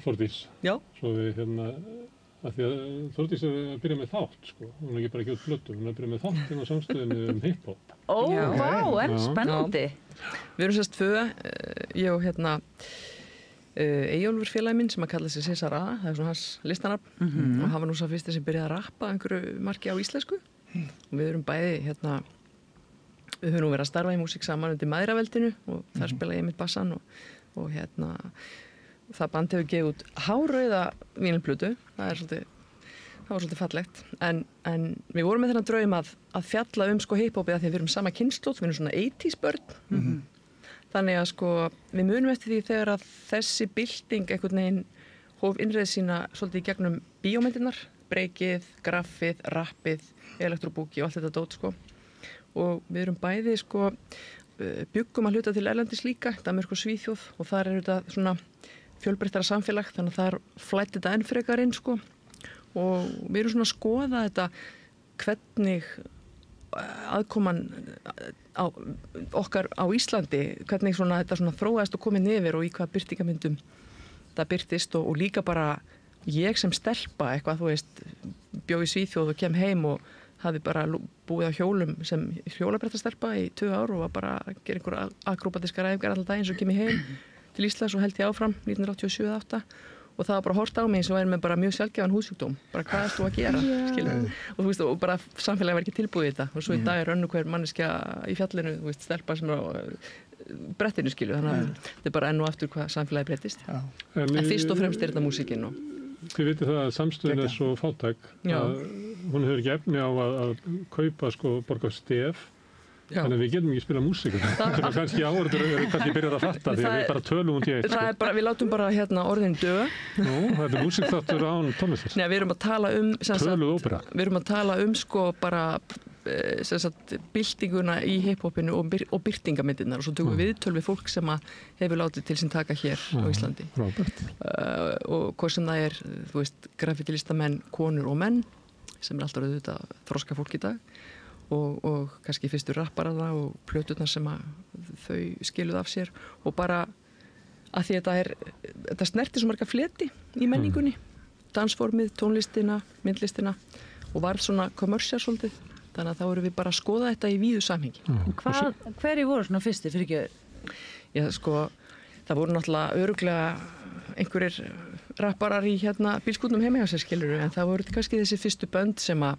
Þórdís. Já. Svo við að því að Þórdís er að byrja með þátt, sko. Hún er ekki bara ekki út plötu, hún er að byrja með þátt á samstöðinu hip-hop. Vá, en spennandi. Við erum sérst 2, ég og Eyjólfur félagi minn sem að kalla sig César A, það er svona hans listanafn og hann var nú sá fyrsti sem byrjaði að rappa einhverju marki á íslensku og við erum bæði hérna, við höfum nú verið að starfa í músík saman undir Mæðraveldinu og þar spila ég mitt bassan og hérna það band hefur gefið út hárauða vínilplötu, það var svolítið fallegt, en við vorum með þennan draum að fjalla sko hiphopið að því við erum sama kynslóð, við erum svona 80s börn, þannig að sko við munum eftir því þegar að þessi bylting einhvern veginn hóf innreið sína svolítið í gegnum bíómyndirnar, breykið, graffið, rappið, elektrobúki og allt þetta dót sko, og við erum bæði sko byggum að hluta til erlendis líka, Danmörk og Svíþjóð og þar þetta svona fjölbreyttara samfélag, þannig að þar flætti þetta enn frekar inn sko. Og við erum svona að skoða þetta hvernig aðkoman okkar á Íslandi, hvernig svona, þetta svona þróaðist og komið nefir og í hvað birtingamyndum það birtist og líka bara ég sem stelpa eitthvað, þú veist, bjó í Svíþjóð og kem heim og hafi bara búið á hjólum sem hjólabrettastelpa í 2 ár og var bara að gera einhverja akrobatiska ræfingar alltaf daginn, svo kem ég heim til Íslands og held ég áfram 1987-88 og það var bara hort á mig eins og væri með bara mjög sjálfgefan húðsjúkdóm, bara hvað ertu að gera skilur, og þú veist, og bara samfélagi var ekki tilbúið í þetta og svo í dag önnu hver manneskja í fjallinu, þú veist, stelpa sem er á brettinu skilur, þannig að þetta er bara enn og aftur hvað samfélagi breytist en fyrst og fremst er þetta músíkin og Þið vitið það að samstöðin er svo fátæk að hún hefur ekki efni á að kaupa sko borga stef þannig að við getum ekki spila músík sem er kannski áhverður kannski byrjar að fatta því að við bara tölum út í eitt sko. Við látum bara orðin döga Nú, það er músíkþáttur án tónlistar Nei, við erum að tala um töluð ópera Við erum að tala um sko bara byltinguna í hiphopinu og byrtingamyndirnar og svo tökum við viðtöl við fólk sem hefur látið til sín taka hér á Íslandi og hvað sem það er, þú veist, grafítilistamenn, konur og menn sem er alltaf auðvitað þroska fólk í dag og kannski fyrstur rapparana og plöturnar sem þau skiluð af sér og bara að því þetta snerti svo marga fleti í menningunni dansformið, tónlistina, myndlistina og var svona kommersial svolítið þannig að þá erum við bara að skoða þetta í víðu samhengi Hverju voru svona fyrsti fyrir ekki? Já, sko, það voru náttúrulega örugglega einhverjir rapparar í bílskútnum heima hjá sér skilur en það voru kannski þessi fyrstu bönd sem að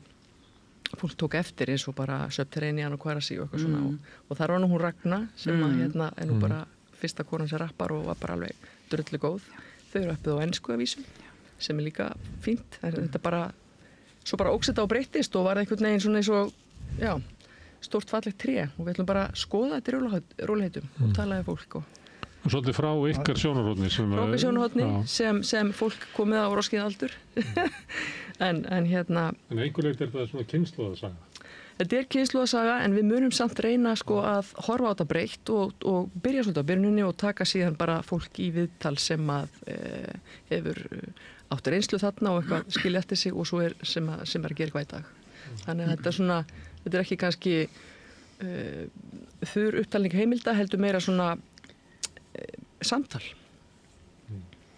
fólk tók eftir eins og bara Subterranean og Quarasi og eitthvað svona og þar var nú hún Ragna sem er nú bara fyrsta konan sem rappar og var bara alveg drullu góð þau eru rappið á ensku að vísum sem er líka fínt þetta bara svo bara óksetta og breyttist og var einhvern veginn svona eins og stórt fallegt tré og við ætlum bara að skoða þetta í róliheitum og talaði fólk og svolítið frá ykkar sjónarhóttni frá ykkar sjónarhóttni sem fólk komið á roskið aldur en einhver leik er þetta svona kynslóðasaga Þetta er kynslóðasaga en við munum samt reyna sko að horfa á þetta breytt og byrja svolítið á byrjunni og taka síðan bara fólk í viðtal sem hefur átt reynslu þarna og eitthvað skilja eftir sig og svo sem er að gera eitthvað í dag þannig að þetta er ekki kannski þurr upptalning heimilda heldur meira svona samtal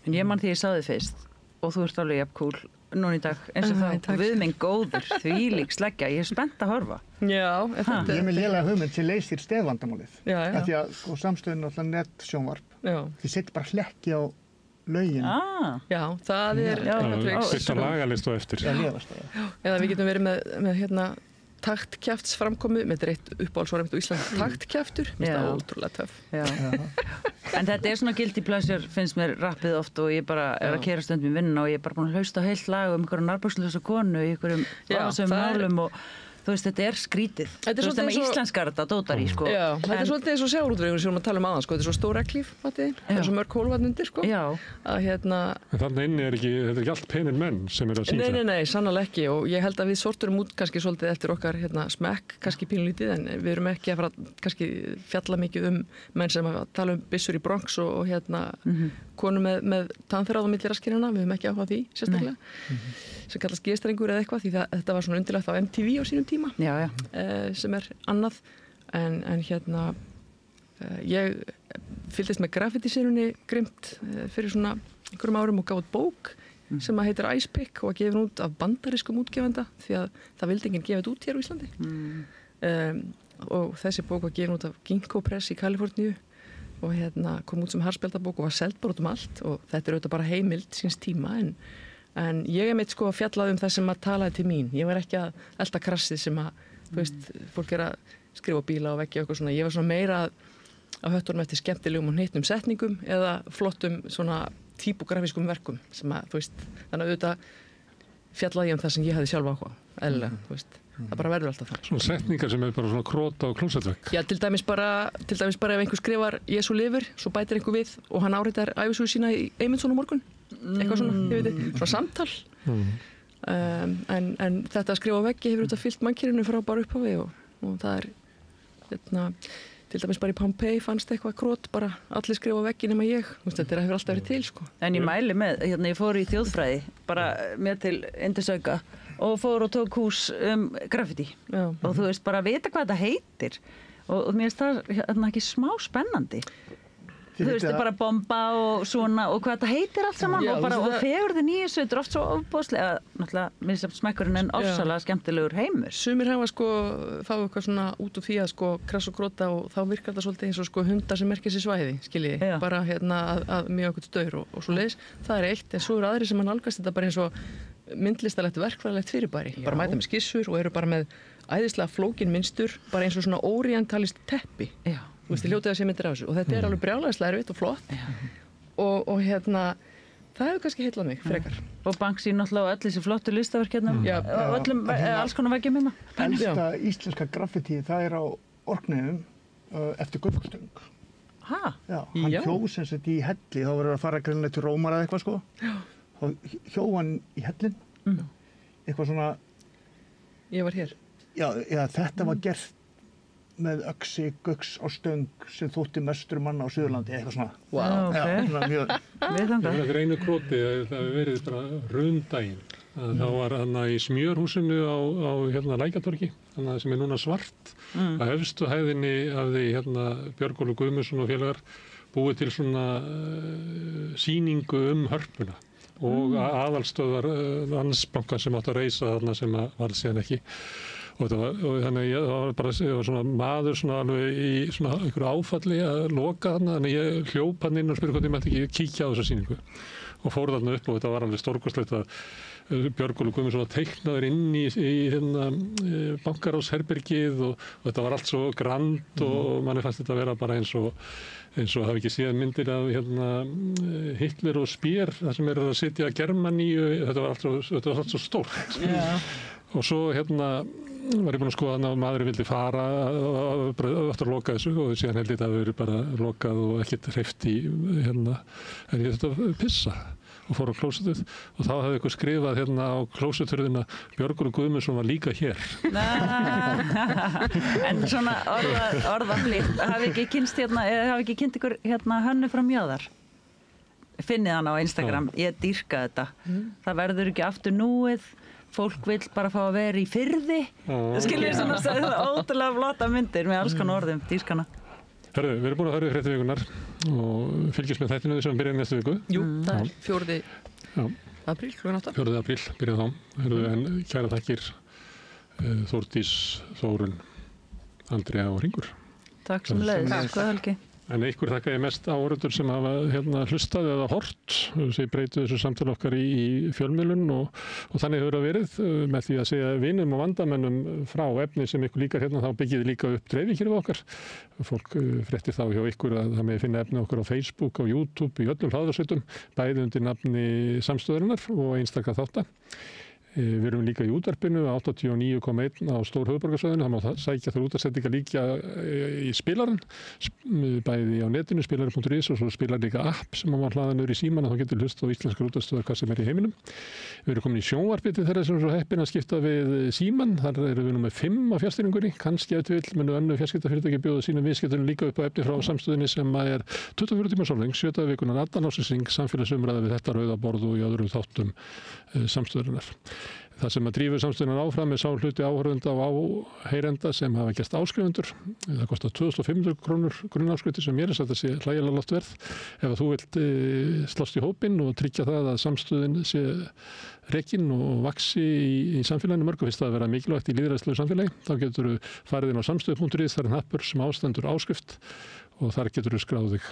En ég man því ég sá þið fyrst og þú ert alveg jafn cool núna í dag eins og það við minn góður því lík sleggja, ég er spennt að horfa Já, Ég er með lélega hugmynd sem leysir stefvandamálið því að samstöðin alltaf nett sjónvarp þið setja bara hlekki á lögin Já, það er Fyrsta lagalist og eftir Eða við getum verið með taktkjafts framkomu með þetta eitt uppáhaldsvarað mitt á Íslandi taktkjaftur, mér finnst það ótrúlega töff En þetta er svona guilty pleasure finnst mér rappið oft og ég bara er að keyra stundum í vinnuna og ég er bara búin að hlusta á heilt lag einhverjum narbúrslösa konu í einhverjum ásum málum og þú veist, þetta er skrítið þú veist, það með íslenskar þetta dótar í sko þetta er svolítið eins og sjávarútvegur sem við erum að tala um aðan sko, þetta er svo stór reglíf, það er svo mörg hólfarn undir sko En þannig inni þetta er ekki allt penir menn sem er að syngja Nei, sannarlega ekki og ég held að við sorturum út kannski svolítið eftir okkar smekk, kannski pínlítið en við erum ekki að fara kannski fjalla mikið menn sem að tala um byssur í Bronx og konu með tannþráð á milli raskirina, við höfum ekki áhuga því sérstaklega sem kallast G-strengur eða eitthvað því þetta var svona undirlegt á MTV á sínum tíma sem er annað en ég fylgdist með graffitísirunni grimt fyrir svona einhverjum árum og gaf út bók sem að heitir Ice Pick og að gefa út af bandarískum útgefanda því að það vildi enginn gefa þetta út hér á Íslandi og þessi bók var gefin út af Ginkgo Press í Kaliforníu og kom út sem harspjaldabók og var seld bara út um allt og þetta er auðvitað bara heimild síns tíma en En ég mitt sko fjallaði það sem að talaði til mín. Ég var ekki að elta krassið sem að, þú veist, fólk að skrifa bíla og vekja eitthvað svona. Ég var svona meira að höttunum eftir skemmtilegum og hneitnum setningum eða flottum svona típografískum verkum sem að, þú veist, þannig að auðvitað fjallaði ég það sem ég hafði sjálf áhuga, eðlilega, þú veist. Það bara verður alltaf það. Svona setningar sem bara svona króta og klósettvegg. Já, til dæmis bara ef einhver skrifar Jesú lifir, svo bætir einhver við og hann áritar ævisögu sína í Eymundsson á morgun. Eitthvað svona, ég veit þið, svona samtal. En þetta að skrifa á veggi hefur auðvitað fyllt mannkyninu frá bara upphafi og það til dæmis bara í Pompeii fannst eitthvað krót, bara allir skrifa á veggi nema ég. Þetta hefur alltaf verið til, sko. En ég mæli með, ég fór í þjóðfræði, bara með til Indisauka og fór og tók hús graffiti. Já. Og þú veist, bara vita hvað þetta heitir. Og mér finnst það ekki smá spennandi. Þú veist, bara bomba og svona og hvað þetta heitir allt saman. Já, og fegurðin í þessu, þetta er oft svo ofboðslega, náttúrulega, mér sem smekkurinn en ofsalega skemmtilegur heimur. Sumir hafa fá eitthvað svona út úr því að krass og króta og þá virkar það svolítið eins og hundar sem merkir sér svæði, skiljiði. Bara að mjög okkur staur og svo leiðis. Það er eitt, en svo eru aðrir sem að nálgast þetta bara eins og myndlistalegt verkfræðilegt fyrirbæri. Bara mæta með skissur og eru bara með æðislega flókin mynstur, bara eins og svona orientalist teppi. Já. Þú veist, ég hljótið að sé myndir af þessu og þetta er alveg brjálæðislega erfitt og flott og það hefur kannski heitlað mig frekar. Og Banksy náttúrulega og allir þessi flottu listaverk og öllum, alls konar veggjum hérna. Elsta íslenska graffiti, það er á Orkneyjum eftir Gullstöng. Hæ? Já, hann hjó sem sett í helli, þá verður að fara greinlega til Rómar eða eitthvað sko. Þá hjó hann í hellin, eitthvað svona... Ég var hér. Já, þetta var gert með öxi, gugs á stöng sem þótti mestur manna á Suðurlandi, eitthvað svona. Wow, ok. Já, svona mjög... Það er einu króti, það hefur verið bara rundaginn. Þá var hann í smjörhúsinu á Lækjartorgi, sem er núna svart. Á efstu hæðinni hafði Björgólfur Guðmundsson og félagar búið til svona sýningu Hörpuna og aðalstöðvar Landsbanka sem átti að reisa þarna sem var síðan ekki. Og þannig að það var bara svona maður svona alveg í svona einhverju áfalli að loka þarna, þannig ég hljóp hann inn og spurði hvort ég mætti ekki kíkja á þessa sýningu og fór þarna upp og þetta var alveg stórkostlegt að Björgólfur Guðmundsson teiknaður inn í bankaráðsherbergið og þetta var allt svo grand og manni fannst þetta að vera bara eins og hafi ekki séð myndir af Hitler og Speer, það sem að sitja Germaníu, þetta var allt svo stórt. Og svo var ég búinn að skoða að maðurinn vildi fara eftir að loka þessu og síðan held ég að það verið bara lokað og ekkert hreyft í en ég þurfti að pissa og fór á klósettið og þá hafði eitthvað skrifað á klósetturðina Björgólfur Guðmundsson var líka hér. En svona orðaflýtt, hafi ekki kynnt ykkur Hönnu frá Mjöðar? Finnið hann á Instagram, ég dýrka þetta. Það verður ekki aftur núið. Fólk vill bara fá að vera í firði. Skiljið svona ótrúlega flotta myndir með alls konar orðum, dýrskana. Hörðu, við erum búin að höra í fréttavikunar og fylgjast með þættinu sem byrjar næstu viku. Jú, það er 4. apríl, klukkan 8. 4. apríl, byrjað þá. Hörðu, en kæra þakkir Þórdís, Þórunn, Andrea og Hringur. Takk sem leiðis, góða helgi. En ykkur þakka ég mest áhorfendur sem hafa hlustað eða hort sem breytu þessu samtali okkar í fjölmiðlun og þannig hefur það verið með því að segja vinum og vandamennum frá efni sem ykkur líkar þá byggið líka upp dreifikirfi okkar. Fólk fréttir þá hjá ykkur að það með finna efni okkur á Facebook, á YouTube, í öllum hlaðarsveitum, bæði undir nafni Samstöðarinnar og einstaka þátta. Við erum líka í útvarpinu 89,1 á stór höfuðborgarsvæðinu, það má sækja þar útvarpsendingar líka í spilarinn, bæði á netinu, spilarinn.is og svo spilar líka app sem má hlaða niður í símann og þá getur hlustað á íslenskar útvarpsstöðvar hvað sem er í heiminum. Við erum komin í sjónvarpið til þeirra sem er svo heppin að skipta við símann, þar erum við nú með 5 á fjarstýringunni, kannski ef til munu önnur fjarskiptafyrirtæki bjóða sínum viðskiptunum líka upp á efni frá Samstöðinni sem er 24 tíma sólarhring, 7 daga í vikunnar, allan ársins samfélagsumræða við þetta rauða borð og í öðrum þáttum Samstöðarinnar. Það sem að drífur Samstöðina áfram er sá hluti áhorfenda og áheyrenda sem hafa gert áskrifundur. Það kostar 2.500 krónur grunnáskrifundur sem mér er sagt að sé hlægilega lágt verð. Ef að þú vilt slást í hópinn og tryggja það að Samstöðin sé rekin og vaxi í samfélaginu, mörgum finnst það að vera mikilvægt í lýðræðislegu samfélagi. Þá getur þú farið inn á samstöðu.is, þar er hnappur sem ástendur áskrift og þar getur þú skráð þig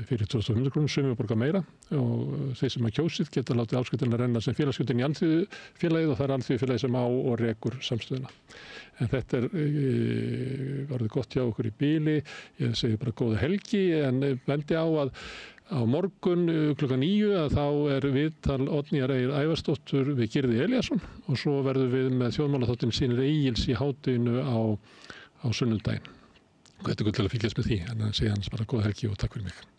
fyrir 2.500 krónur, sumir borga meira og þeir sem að kjósið geta látið áskriftina renna sem félagsgjöldin í alþýðufélagið og það alþýðufélagið sem á og rekur samstöðuna. En þetta orðið gott hjá okkur í bíli, ég segi bara góða helgi en bendi á að á morgun klukkan 9 að þá viðtal Oddnýjar Eir Ævarsdóttur við Gyrði Elíasson og svo verðum við með þjóðmálaþáttinn Sýnir Egils í hádeginu á sunnudaginn. Þetta er gott til að fylgjast með því, en að segja hans bara góða helgi og takk fyrir mig.